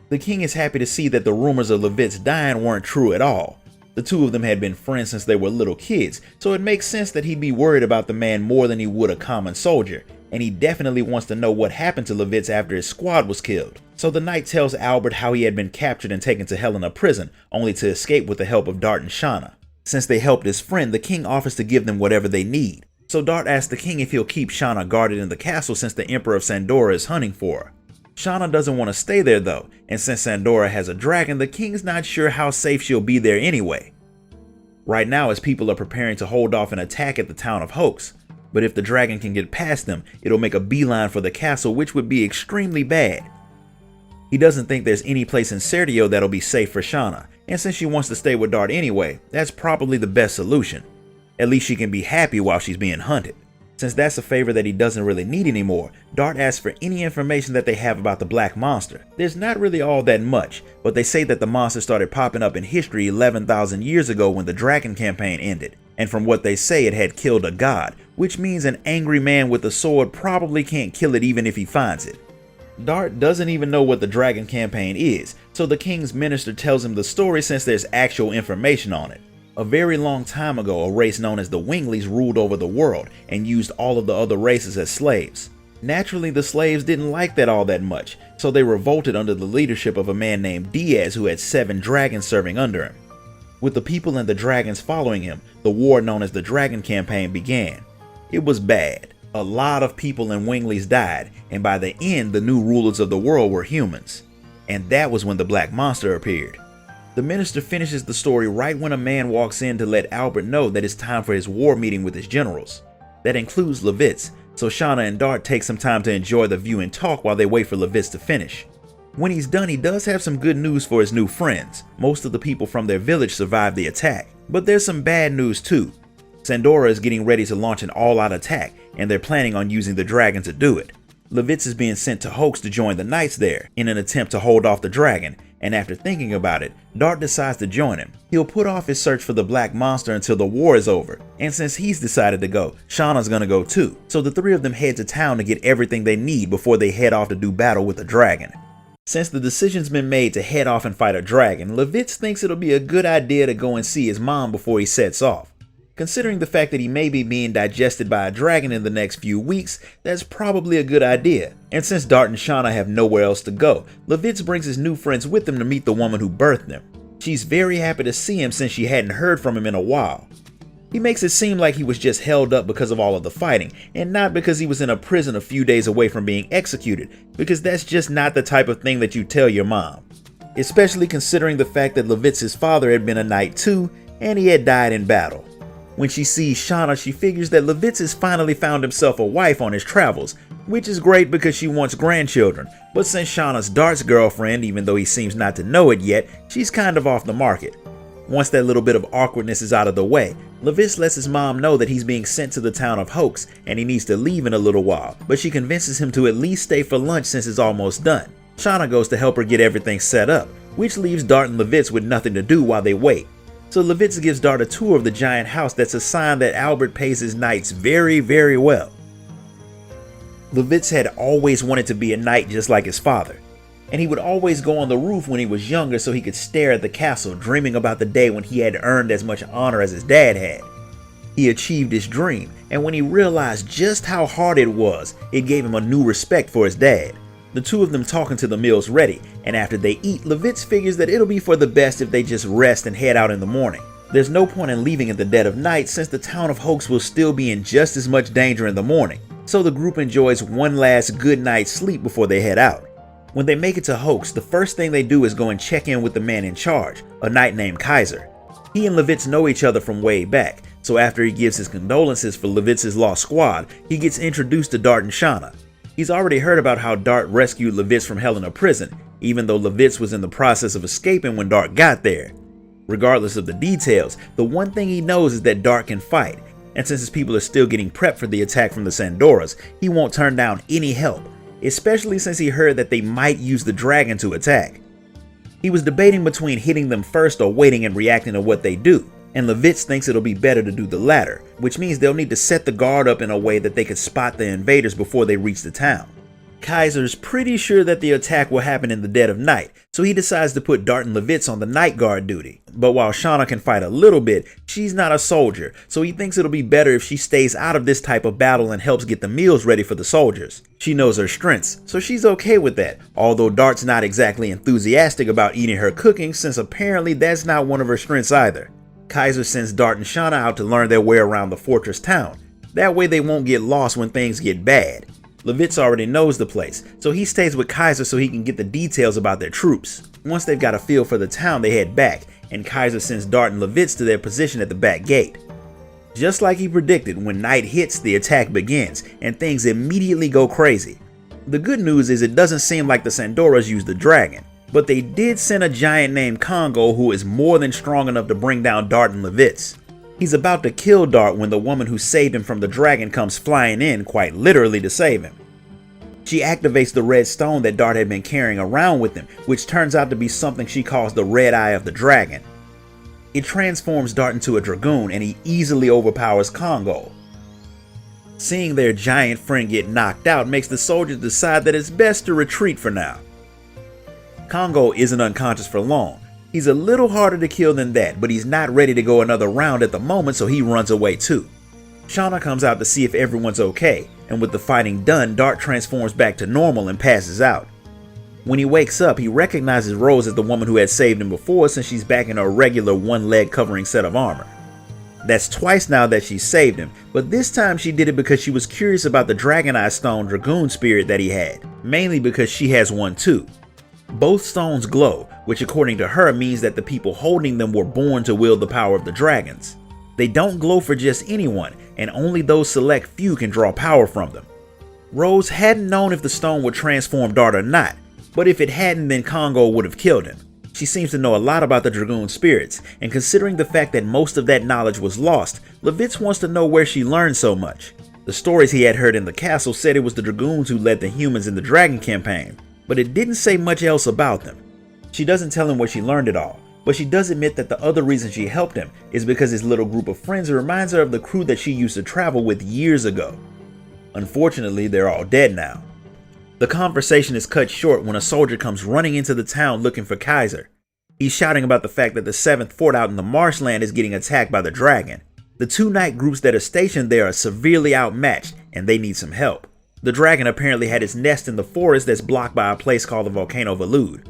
The king is happy to see that the rumors of Levitz dying weren't true at all. The two of them had been friends since they were little kids, so it makes sense that he'd be worried about the man more than he would a common soldier, and he definitely wants to know what happened to Levitz after his squad was killed. So the knight tells Albert how he had been captured and taken to Hellena prison, only to escape with the help of Dart and Shauna. Since they helped his friend, the king offers to give them whatever they need. So Dart asks the king if he'll keep Shauna guarded in the castle since the Emperor of Sandora is hunting for her. Shauna doesn't want to stay there though, and since Sandora has a dragon, the king's not sure how safe she'll be there anyway. Right now, his people are preparing to hold off an attack at the town of Hoax, but if the dragon can get past them, it'll make a beeline for the castle, which would be extremely bad. He doesn't think there's any place in Serdio that'll be safe for Shauna, and since she wants to stay with Dart anyway, that's probably the best solution. At least she can be happy while she's being hunted. Since that's a favor that he doesn't really need anymore, Dart asks for any information that they have about the Black Monster. There's not really all that much, but they say that the monster started popping up in history 11,000 years ago when the Dragon campaign ended, and from what they say it had killed a god, which means an angry man with a sword probably can't kill it even if he finds it. Dart doesn't even know what the Dragon campaign is, so the king's minister tells him the story since there's actual information on it. A very long time ago, a race known as the Winglies ruled over the world and used all of the other races as slaves. Naturally, the slaves didn't like that all that much, so they revolted under the leadership of a man named Diaz who had 7 dragons serving under him. With the people and the dragons following him, the war known as the Dragon campaign began. It was bad. A lot of people and Winglies died, and by the end, the new rulers of the world were humans. And that was when the Black Monster appeared. The minister finishes the story right when a man walks in to let Albert know that it's time for his war meeting with his generals. That includes Levitz, so Shauna and Dart take some time to enjoy the view and talk while they wait for Levitz to finish. When he's done, he does have some good news for his new friends. Most of the people from their village survived the attack, but there's some bad news too. Sandora is getting ready to launch an all-out attack, and they're planning on using the dragon to do it. Levitz is being sent to Hoax to join the knights there in an attempt to hold off the dragon, and after thinking about it, Dart decides to join him. He'll put off his search for the Black Monster until the war is over, and since he's decided to go, Shauna's gonna go too. So the 3 of them head to town to get everything they need before they head off to do battle with the dragon. Since the decision's been made to head off and fight a dragon, Levitz thinks it'll be a good idea to go and see his mom before he sets off. Considering the fact that he may be being digested by a dragon in the next few weeks, that's probably a good idea. And since Dart and Shauna have nowhere else to go, Levitz brings his new friends with him to meet the woman who birthed them. She's very happy to see him since she hadn't heard from him in a while. He makes it seem like he was just held up because of all of the fighting, and not because he was in a prison a few days away from being executed, because that's just not the type of thing that you tell your mom. Especially considering the fact that Levitz's father had been a knight too, and he had died in battle. When she sees Shauna, she figures that Levitz has finally found himself a wife on his travels, which is great because she wants grandchildren, but since Shauna's Dart's girlfriend, even though he seems not to know it yet, she's kind of off the market. Once that little bit of awkwardness is out of the way, Levitz lets his mom know that he's being sent to the town of Hoax and he needs to leave in a little while, but she convinces him to at least stay for lunch since it's almost done. Shauna goes to help her get everything set up, which leaves Dart and Levitz with nothing to do while they wait. So Levitz gives Dart a tour of the giant house that's a sign that Albert pays his knights very, very well. Levitz had always wanted to be a knight just like his father, and he would always go on the roof when he was younger so he could stare at the castle, dreaming about the day when he had earned as much honor as his dad had. He achieved his dream, and when he realized just how hard it was, it gave him a new respect for his dad. The 2 of them talk until the meal's ready, and after they eat, Levitz figures that it'll be for the best if they just rest and head out in the morning. There's no point in leaving at the dead of night since the town of Hoax will still be in just as much danger in the morning, so the group enjoys one last good night's sleep before they head out. When they make it to Hoax, the first thing they do is go and check in with the man in charge, a knight named Kaiser. He and Levitz know each other from way back, so after he gives his condolences for Levitz's lost squad, he gets introduced to Dart and Shauna. He's already heard about how Dart rescued Levitz from Hellena prison, even though Levitz was in the process of escaping when Dart got there. Regardless of the details, the one thing he knows is that Dart can fight, and since his people are still getting prepped for the attack from the Sandoras, he won't turn down any help, especially since he heard that they might use the dragon to attack. He was debating between hitting them first or waiting and reacting to what they do, and Levitz thinks it'll be better to do the latter, which means they'll need to set the guard up in a way that they could spot the invaders before they reach the town. Kaiser's pretty sure that the attack will happen in the dead of night, so he decides to put Dart and Levitz on the night guard duty. But while Shauna can fight a little bit, she's not a soldier, so he thinks it'll be better if she stays out of this type of battle and helps get the meals ready for the soldiers. She knows her strengths, so she's okay with that, although Dart's not exactly enthusiastic about eating her cooking since apparently that's not one of her strengths either. Kaiser sends Dart and Shauna out to learn their way around the fortress town. That way they won't get lost when things get bad. Levitz already knows the place, so he stays with Kaiser so he can get the details about their troops. Once they've got a feel for the town, they head back, and Kaiser sends Dart and Levitz to their position at the back gate. Just like he predicted, when night hits, the attack begins, and things immediately go crazy. The good news is it doesn't seem like the Sandoras used the dragon, but they did send a giant named Congo who is more than strong enough to bring down Dart and Levitz. He's about to kill Dart when the woman who saved him from the dragon comes flying in, quite literally, to save him. She activates the red stone that Dart had been carrying around with him, which turns out to be something she calls the red eye of the dragon. It transforms Dart into a Dragoon and he easily overpowers Congo. Seeing their giant friend get knocked out makes the soldiers decide that it's best to retreat for now. Congo isn't unconscious for long. He's a little harder to kill than that, but he's not ready to go another round at the moment, so he runs away too. Shauna comes out to see if everyone's okay, and with the fighting done, Dart transforms back to normal and passes out. When he wakes up, he recognizes Rose as the woman who had saved him before, since she's back in her regular one-leg covering set of armor. That's twice now that she saved him, but this time she did it because she was curious about the Dragon Eye Stone Dragoon spirit that he had, mainly because she has one too. Both stones glow, which according to her means that the people holding them were born to wield the power of the dragons. They don't glow for just anyone, and only those select few can draw power from them. Rose hadn't known if the stone would transform Dart or not, but if it hadn't, then Congo would have killed him. She seems to know a lot about the Dragoon spirits, and considering the fact that most of that knowledge was lost, Levitz wants to know where she learned so much. The stories he had heard in the castle said it was the Dragoons who led the humans in the Dragon campaign, but it didn't say much else about them. She doesn't tell him where she learned it all, but she does admit that the other reason she helped him is because his little group of friends reminds her of the crew that she used to travel with years ago. Unfortunately, they're all dead now. The conversation is cut short when a soldier comes running into the town looking for Kaiser. He's shouting about the fact that the 7th fort out in the marshland is getting attacked by the dragon. The two knight groups that are stationed there are severely outmatched and they need some help. The dragon apparently had its nest in the forest that's blocked by a place called the Volcano Velude.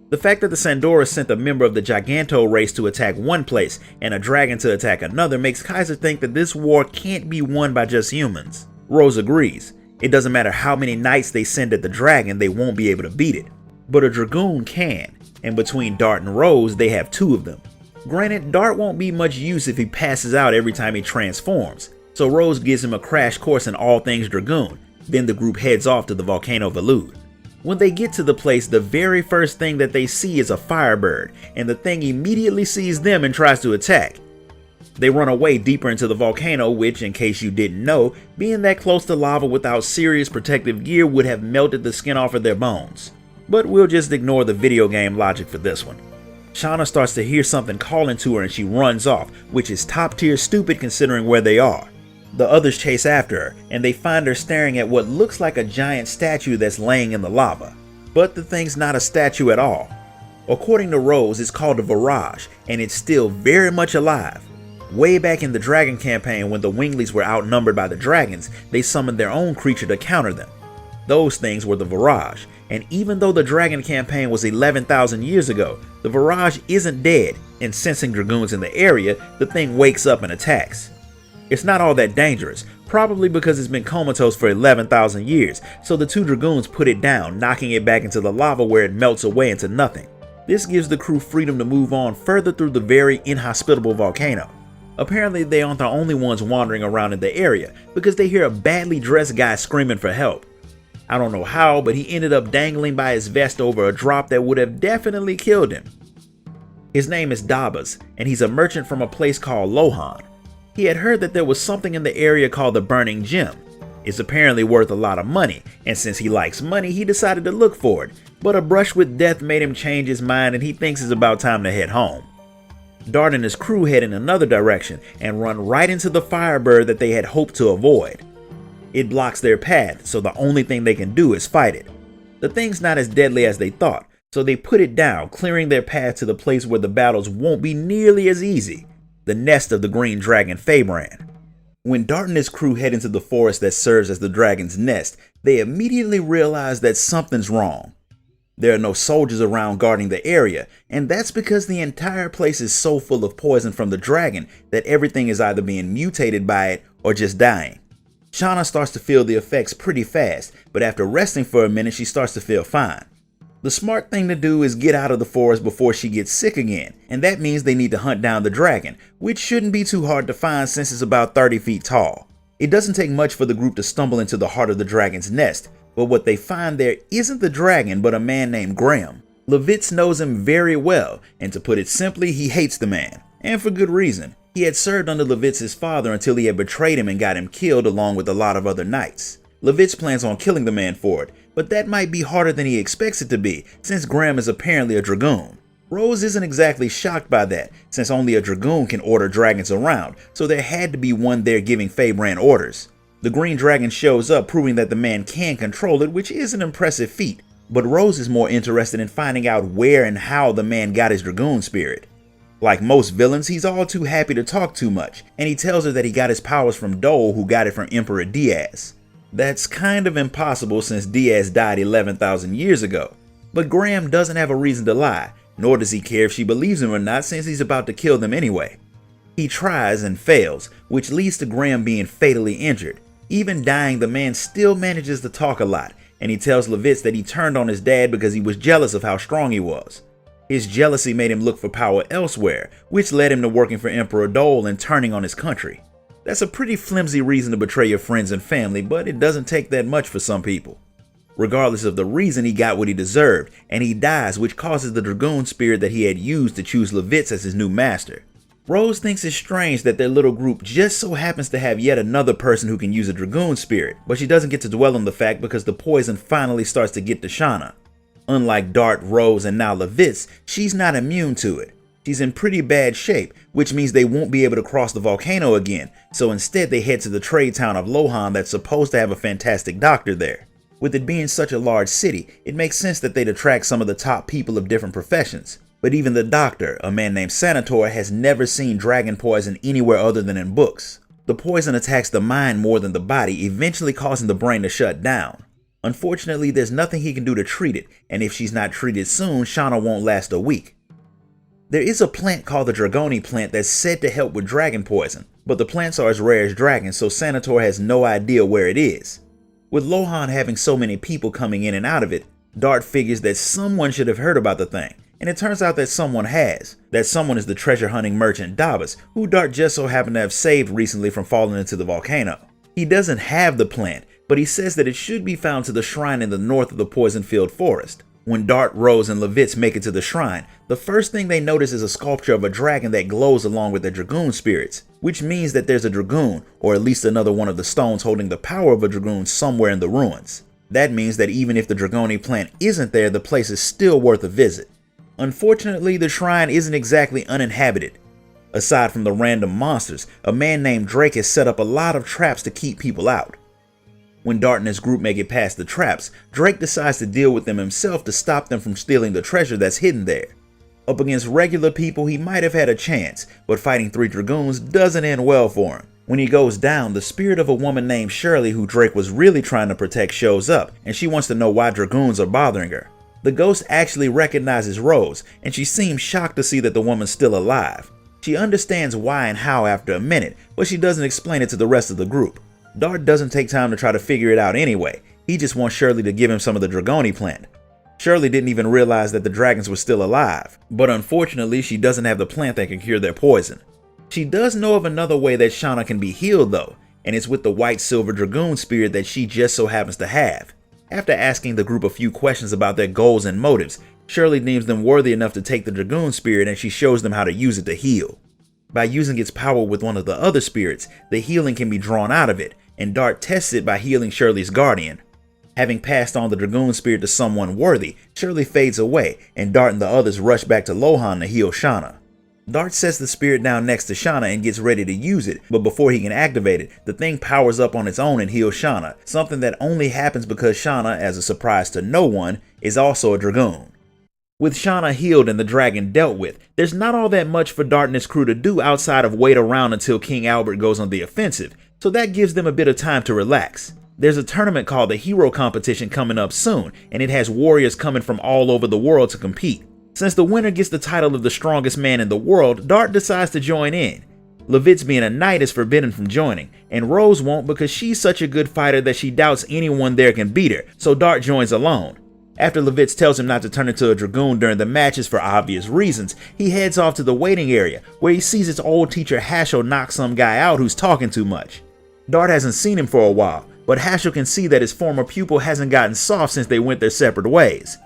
The fact that the Sandora sent a member of the Giganto race to attack one place and a dragon to attack another makes Kaiser think that this war can't be won by just humans. Rose agrees. It doesn't matter how many knights they send at the dragon, they won't be able to beat it. But a Dragoon can, and between Dart and Rose, they have two of them. Granted, Dart won't be much use if he passes out every time he transforms, so Rose gives him a crash course in all things Dragoon. Then the group heads off to the Volcano Velude. When they get to the place, the very first thing that they see is a firebird, and the thing immediately sees them and tries to attack. They run away deeper into the volcano, which, in case you didn't know, being that close to lava without serious protective gear would have melted the skin off of their bones. But we'll just ignore the video game logic for this one. Shauna starts to hear something calling to her and she runs off, which is top tier stupid considering where they are. The others chase after her, and they find her staring at what looks like a giant statue that's laying in the lava. But the thing's not a statue at all. According to Rose, it's called a Virage, and it's still very much alive. Way back in the Dragon campaign, when the Winglies were outnumbered by the dragons, they summoned their own creature to counter them. Those things were the Virage, and even though the Dragon campaign was 11,000 years ago, the Virage isn't dead, and sensing Dragoons in the area, the thing wakes up and attacks. It's not all that dangerous, probably because it's been comatose for 11,000 years, so the two Dragoons put it down, knocking it back into the lava where it melts away into nothing. This gives the crew freedom to move on further through the very inhospitable volcano. Apparently they aren't the only ones wandering around in the area, because they hear a badly dressed guy screaming for help. I don't know how, but he ended up dangling by his vest over a drop that would have definitely killed him. His name is Dabas, and he's a merchant from a place called Lohan. He had heard that there was something in the area called the Burning Gem. It's apparently worth a lot of money, and since he likes money, he decided to look for it, but a brush with death made him change his mind and he thinks it's about time to head home. Dart and his crew head in another direction and run right into the Firebird that they had hoped to avoid. It blocks their path, so the only thing they can do is fight it. The thing's not as deadly as they thought, so they put it down, clearing their path to the place where the battles won't be nearly as easy. The nest of the green dragon Fabran. When Dart and his crew head into the forest that serves as the dragon's nest, they immediately realize that something's wrong. There are no soldiers around guarding the area, and that's because the entire place is so full of poison from the dragon that everything is either being mutated by it or just dying. Shauna starts to feel the effects pretty fast, but after resting for a minute she starts to feel fine. The smart thing to do is get out of the forest before she gets sick again, and that means they need to hunt down the dragon, which shouldn't be too hard to find since it's about 30 feet tall. It doesn't take much for the group to stumble into the heart of the dragon's nest, but what they find there isn't the dragon but a man named Graham. Levitz knows him very well, and to put it simply, he hates the man, and for good reason. He had served under Levitz's father until he had betrayed him and got him killed along with a lot of other knights. Levitz plans on killing the man for it, but that might be harder than he expects it to be, since Graham is apparently a Dragoon. Rose isn't exactly shocked by that, since only a Dragoon can order dragons around, so there had to be one there giving Fabran orders. The green dragon shows up, proving that the man can control it, which is an impressive feat. But Rose is more interested in finding out where and how the man got his Dragoon spirit. Like most villains, he's all too happy to talk too much, and he tells her that he got his powers from Dole, who got it from Emperor Diaz. That's kind of impossible since Diaz died 11,000 years ago. But Graham doesn't have a reason to lie, nor does he care if she believes him or not since he's about to kill them anyway. He tries and fails, which leads to Graham being fatally injured. Even dying, the man still manages to talk a lot, and he tells Levitz that he turned on his dad because he was jealous of how strong he was. His jealousy made him look for power elsewhere, which led him to working for Emperor Dole and turning on his country. That's a pretty flimsy reason to betray your friends and family, but it doesn't take that much for some people. Regardless of the reason, he got what he deserved, and he dies, which causes the Dragoon spirit that he had used to choose Levitz as his new master. Rose thinks it's strange that their little group just so happens to have yet another person who can use a Dragoon spirit, but she doesn't get to dwell on the fact because the poison finally starts to get to Shauna. Unlike Dart, Rose, and now Levitz, she's not immune to it. She's in pretty bad shape, which means they won't be able to cross the volcano again, so instead they head to the trade town of Lohan that's supposed to have a fantastic doctor there. With it being such a large city, it makes sense that they'd attract some of the top people of different professions. But even the doctor, a man named Sanator, has never seen dragon poison anywhere other than in books. The poison attacks the mind more than the body, eventually causing the brain to shut down. Unfortunately, there's nothing he can do to treat it, and if she's not treated soon, Shauna won't last a week. There is a plant called the Dragoni plant that's said to help with dragon poison, but the plants are as rare as dragons, so Sanator has no idea where it is. With Lohan having so many people coming in and out of it, Dart figures that someone should have heard about the thing, and it turns out that someone has. That someone is the treasure hunting merchant Davos, who Dart just so happened to have saved recently from falling into the volcano. He doesn't have the plant, but he says that it should be found to the shrine in the north of the poison-filled forest. When Dart, Rose, and Levitz make it to the shrine, the first thing they notice is a sculpture of a dragon that glows along with their Dragoon spirits, which means that there's a Dragoon, or at least another one of the stones holding the power of a Dragoon somewhere in the ruins. That means that even if the Dragoni plant isn't there, the place is still worth a visit. Unfortunately, the shrine isn't exactly uninhabited. Aside from the random monsters, a man named Drake has set up a lot of traps to keep people out. When Dart and his group make it past the traps, Drake decides to deal with them himself to stop them from stealing the treasure that's hidden there. Up against regular people, he might have had a chance, but fighting 3 Dragoons doesn't end well for him. When he goes down, the spirit of a woman named Shirley, who Drake was really trying to protect, shows up, and she wants to know why Dragoons are bothering her. The ghost actually recognizes Rose, and she seems shocked to see that the woman's still alive. She understands why and how after a minute, but she doesn't explain it to the rest of the group. Dart doesn't take time to try to figure it out anyway. He just wants Shirley to give him some of the Dragoni plant. Shirley didn't even realize that the dragons were still alive, but unfortunately she doesn't have the plant that can cure their poison. She does know of another way that Shauna can be healed though, and it's with the white silver Dragoon spirit that she just so happens to have. After asking the group a few questions about their goals and motives, Shirley deems them worthy enough to take the Dragoon spirit, and she shows them how to use it to heal. By using its power with one of the other spirits, the healing can be drawn out of it, and Dart tests it by healing Shirley's guardian. Having passed on the Dragoon spirit to someone worthy, Shirley fades away, and Dart and the others rush back to Lohan to heal Shauna. Dart sets the spirit down next to Shauna and gets ready to use it, but before he can activate it, the thing powers up on its own and heals Shauna, something that only happens because Shauna, as a surprise to no one, is also a Dragoon. With Shauna healed and the dragon dealt with, there's not all that much for Dart and his crew to do outside of wait around until King Albert goes on the offensive, so that gives them a bit of time to relax. There's a tournament called the Hero Competition coming up soon, and it has warriors coming from all over the world to compete. Since the winner gets the title of the strongest man in the world, Dart decides to join in. Levitz, being a knight, is forbidden from joining, and Rose won't because she's such a good fighter that she doubts anyone there can beat her, so Dart joins alone. After Levitz tells him not to turn into a Dragoon during the matches for obvious reasons, he heads off to the waiting area, where he sees his old teacher Hashel knock some guy out who's talking too much. Dart hasn't seen him for a while, but Hashel can see that his former pupil hasn't gotten soft since they went their separate ways.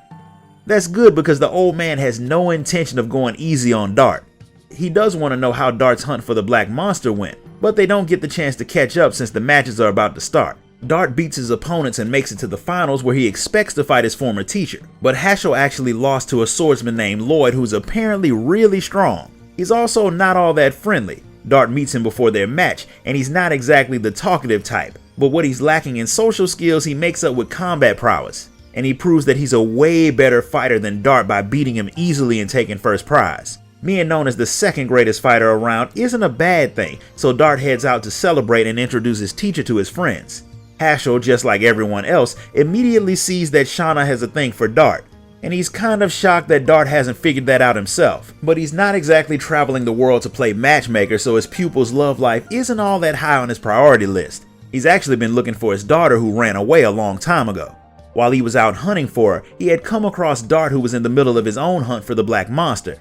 That's good because the old man has no intention of going easy on Dart. He does want to know how Dart's hunt for the Black Monster went, but they don't get the chance to catch up since the matches are about to start. Dart beats his opponents and makes it to the finals where he expects to fight his former teacher, but Hashel actually lost to a swordsman named Lloyd who's apparently really strong. He's also not all that friendly. Dart meets him before their match, and he's not exactly the talkative type. but what he's lacking in social skills he makes up with combat prowess, and he proves that he's a way better fighter than Dart by beating him easily and taking first prize. Being known as the second greatest fighter around isn't a bad thing, so Dart heads out to celebrate and introduce his teacher to his friends. Hashel, just like everyone else, immediately sees that Shauna has a thing for Dart, and he's kind of shocked that Dart hasn't figured that out himself. But he's not exactly traveling the world to play matchmaker, so his pupil's love life isn't all that high on his priority list. He's actually been looking for his daughter who ran away a long time ago. While he was out hunting for her, he had come across Dart, who was in the middle of his own hunt for the Black Monster.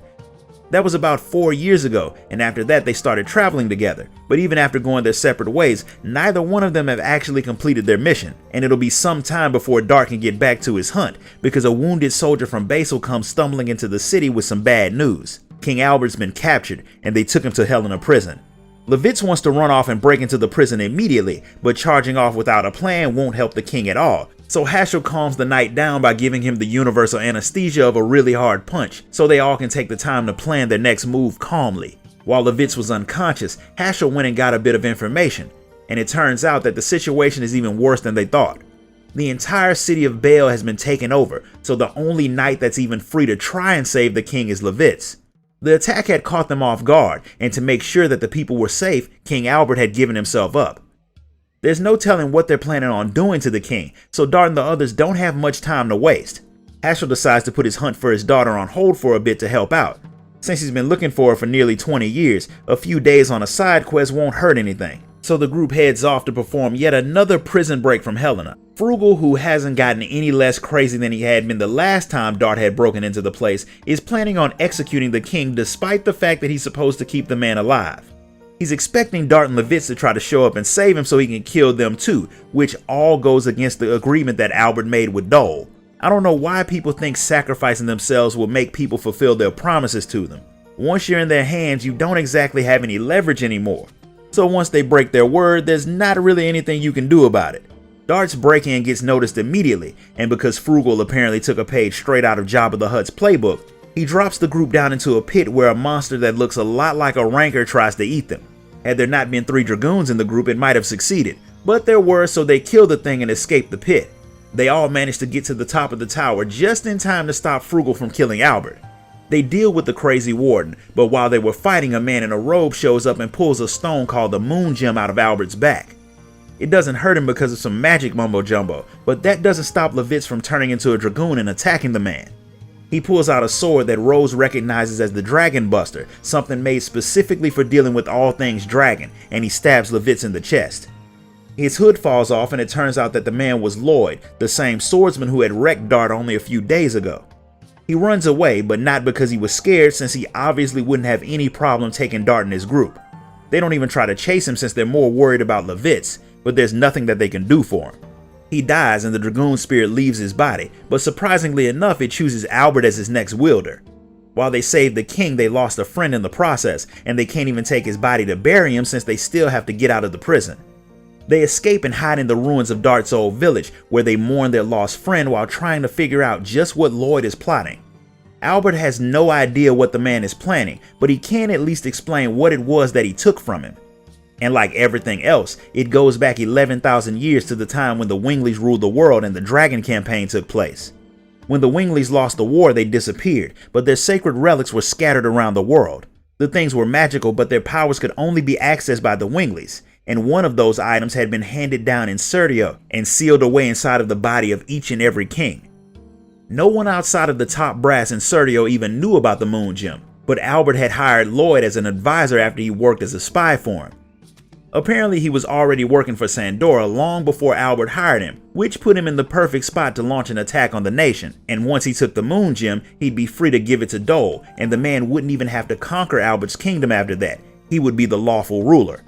That was about 4 years ago, and after that they started traveling together. But even after going their separate ways, neither one of them have actually completed their mission, and it'll be some time before Dart can get back to his hunt, because a wounded soldier from Basel comes stumbling into the city with some bad news. King Albert's been captured, and they took him to Hellena prison. Levitz wants to run off and break into the prison immediately, but charging off without a plan won't help the king at all. So Hashel calms the knight down by giving him the universal anesthesia of a really hard punch, so they all can take the time to plan their next move calmly. While Levitz was unconscious, Hashel went and got a bit of information, and it turns out that the situation is even worse than they thought. The entire city of Bale has been taken over, so the only knight that's even free to try and save the king is Levitz. The attack had caught them off guard, and to make sure that the people were safe, King Albert had given himself up. There's no telling what they're planning on doing to the king, so Dart and the others don't have much time to waste. Hashel decides to put his hunt for his daughter on hold for a bit to help out. Since he's been looking for her for nearly 20 years, a few days on a side quest won't hurt anything. So the group heads off to perform yet another prison break from Hellena. Frugal, who hasn't gotten any less crazy than he had been the last time Dart had broken into the place, is planning on executing the king despite the fact that he's supposed to keep the man alive. He's expecting Dart and Levitz to try to show up and save him so he can kill them too, which all goes against the agreement that Albert made with Dole. I don't know why people think sacrificing themselves will make people fulfill their promises to them. Once you're in their hands, you don't exactly have any leverage anymore. So once they break their word, there's not really anything you can do about it. Dart's break-in gets noticed immediately, and because Frugal apparently took a page straight out of Jabba the Hutt's playbook, he drops the group down into a pit where a monster that looks a lot like a rancor tries to eat them. Had there not been 3 Dragoons in the group, it might have succeeded, but there were, so they killed the thing and escaped the pit. They all managed to get to the top of the tower just in time to stop Frugal from killing Albert. They deal with the crazy warden, but while they were fighting, a man in a robe shows up and pulls a stone called the Moon Gem out of Albert's back. It doesn't hurt him because of some magic mumbo jumbo, but that doesn't stop Levitz from turning into a Dragoon and attacking the man. He pulls out a sword that Rose recognizes as the Dragon Buster, something made specifically for dealing with all things dragon, and he stabs Levitz in the chest. His hood falls off and it turns out that the man was Lloyd, the same swordsman who had wrecked Dart only a few days ago. He runs away, but not because he was scared, since he obviously wouldn't have any problem taking Dart in his group. They don't even try to chase him since they're more worried about Levitz, but there's nothing that they can do for him. He dies and the Dragoon spirit leaves his body, but surprisingly enough it chooses Albert as his next wielder. While they saved the king, they lost a friend in the process, and they can't even take his body to bury him since they still have to get out of the prison. They escape and hide in the ruins of Dart's old village, where they mourn their lost friend while trying to figure out just what Lloyd is plotting. Albert has no idea what the man is planning, but he can at least explain what it was that he took from him. And like everything else, it goes back 11,000 years to the time when the Wingleys ruled the world and the Dragon campaign took place. When the Wingleys lost the war, they disappeared, but their sacred relics were scattered around the world. The things were magical, but their powers could only be accessed by the Wingleys, and one of those items had been handed down in Serdio and sealed away inside of the body of each and every king. No one outside of the top brass in Serdio even knew about the Moon Gem, but Albert had hired Lloyd as an advisor after he worked as a spy for him. Apparently he was already working for Sandora long before Albert hired him, which put him in the perfect spot to launch an attack on the nation, and once he took the Moon Gem, he'd be free to give it to Dole, and the man wouldn't even have to conquer Albert's kingdom after that. He would be the lawful ruler.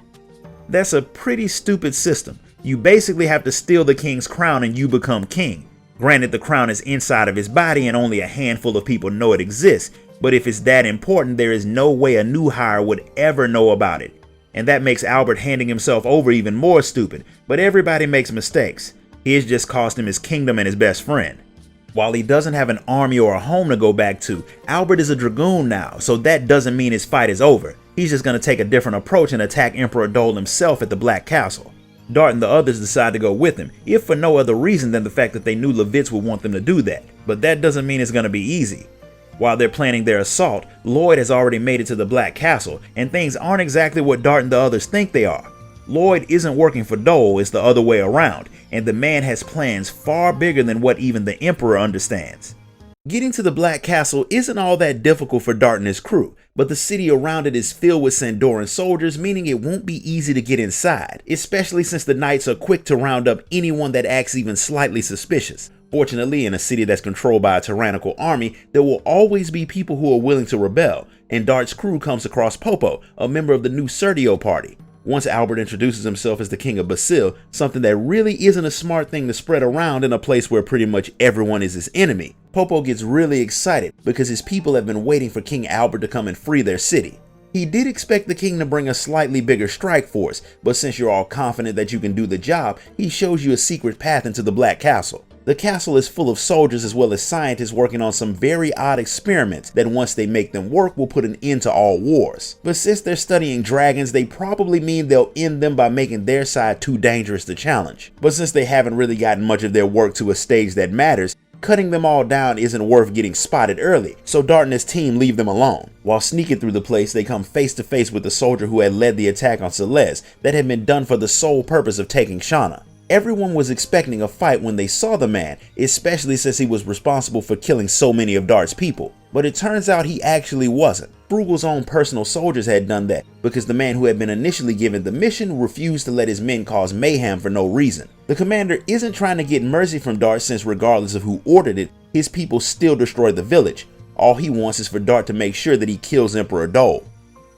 That's a pretty stupid system. You basically have to steal the king's crown and you become king. Granted, the crown is inside of his body and only a handful of people know it exists, but if it's that important, there is no way a new hire would ever know about it. And that makes Albert handing himself over even more stupid, but everybody makes mistakes. His just cost him his kingdom and his best friend. While he doesn't have an army or a home to go back to, Albert is a Dragoon now, so that doesn't mean his fight is over. He's just going to take a different approach and attack Emperor Dole himself at the Black Castle. Dart and the others decide to go with him, if for no other reason than the fact that they knew Levitz would want them to do that. But that doesn't mean it's going to be easy. While they're planning their assault, Lloyd has already made it to the Black Castle, and things aren't exactly what Dart and the others think they are. Lloyd isn't working for Dole, it's the other way around, and the man has plans far bigger than what even the Emperor understands. Getting to the Black Castle isn't all that difficult for Dart and his crew, but the city around it is filled with Sandoran soldiers, meaning it won't be easy to get inside, especially since the knights are quick to round up anyone that acts even slightly suspicious. Fortunately, in a city that's controlled by a tyrannical army, there will always be people who are willing to rebel, and Dart's crew comes across Popo, a member of the new Sertio party. Once Albert introduces himself as the king of Basil, something that really isn't a smart thing to spread around in a place where pretty much everyone is his enemy, Popo gets really excited because his people have been waiting for King Albert to come and free their city. He did expect the king to bring a slightly bigger strike force, but since you're all confident that you can do the job, he shows you a secret path into the Black Castle. The castle is full of soldiers as well as scientists working on some very odd experiments that once they make them work will put an end to all wars. But since they're studying dragons, they probably mean they'll end them by making their side too dangerous to challenge. But since they haven't really gotten much of their work to a stage that matters, cutting them all down isn't worth getting spotted early, so Dart and his team leave them alone. While sneaking through the place, they come face to face with the soldier who had led the attack on Seles that had been done for the sole purpose of taking Shauna. Everyone was expecting a fight when they saw the man, especially since he was responsible for killing so many of Dart's people. But it turns out he actually wasn't. Frugal's own personal soldiers had done that because the man who had been initially given the mission refused to let his men cause mayhem for no reason. The commander isn't trying to get mercy from Dart since regardless of who ordered it, his people still destroyed the village. All he wants is for Dart to make sure that he kills Emperor Dole.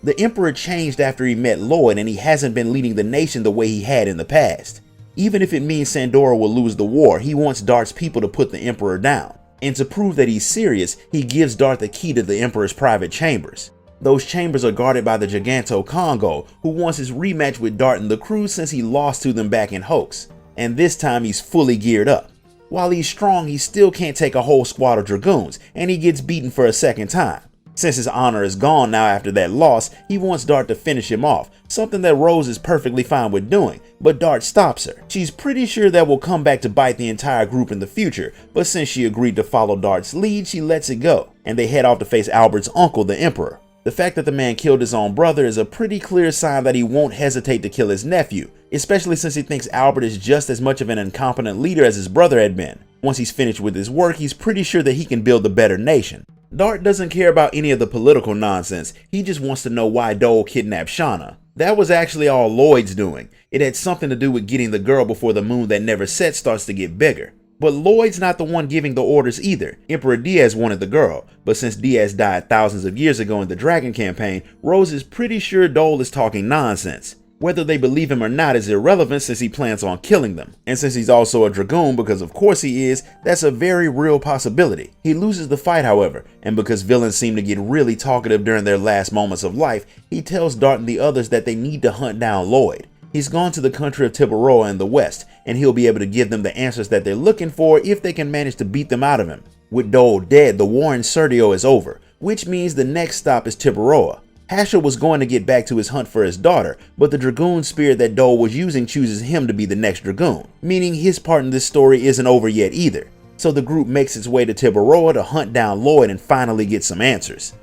The Emperor changed after he met Lloyd and he hasn't been leading the nation the way he had in the past. Even if it means Sandora will lose the war, he wants Dart's people to put the Emperor down. And to prove that he's serious, he gives Dart the key to the Emperor's private chambers. Those chambers are guarded by the Giganto Congo, who wants his rematch with Dart and the crew since he lost to them back in Hoax. And this time he's fully geared up. While he's strong, he still can't take a whole squad of Dragoons, and he gets beaten for a second time. Since his honor is gone now after that loss, he wants Dart to finish him off, something that Rose is perfectly fine with doing, but Dart stops her. She's pretty sure that will come back to bite the entire group in the future, but since she agreed to follow Dart's lead, she lets it go, and they head off to face Albert's uncle, the Emperor. The fact that the man killed his own brother is a pretty clear sign that he won't hesitate to kill his nephew, especially since he thinks Albert is just as much of an incompetent leader as his brother had been. Once he's finished with his work, he's pretty sure that he can build a better nation. Dart doesn't care about any of the political nonsense, he just wants to know why Dole kidnapped Shauna. That was actually all Lloyd's doing. It had something to do with getting the girl before the moon that never sets starts to get bigger. But Lloyd's not the one giving the orders either. Emperor Diaz wanted the girl, but since Diaz died thousands of years ago in the Dragon campaign, Rose is pretty sure Dole is talking nonsense. Whether they believe him or not is irrelevant since he plans on killing them. And since he's also a Dragoon, because of course he is, that's a very real possibility. He loses the fight, however, and because villains seem to get really talkative during their last moments of life, he tells Dart and the others that they need to hunt down Lloyd. He's gone to the country of Tiburoa in the west, and he'll be able to give them the answers that they're looking for if they can manage to beat them out of him. With Dole dead, the war in Sertio is over, which means the next stop is Tiburoa. Hasher was going to get back to his hunt for his daughter, but the Dragoon spirit that Dole was using chooses him to be the next Dragoon, meaning his part in this story isn't over yet either. So the group makes its way to Tiburoa to hunt down Lloyd and finally get some answers.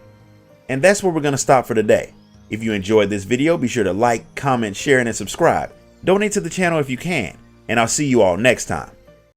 And that's where we're going to stop for today. If you enjoyed this video, be sure to like, comment, share, and subscribe. Donate to the channel if you can, and I'll see you all next time.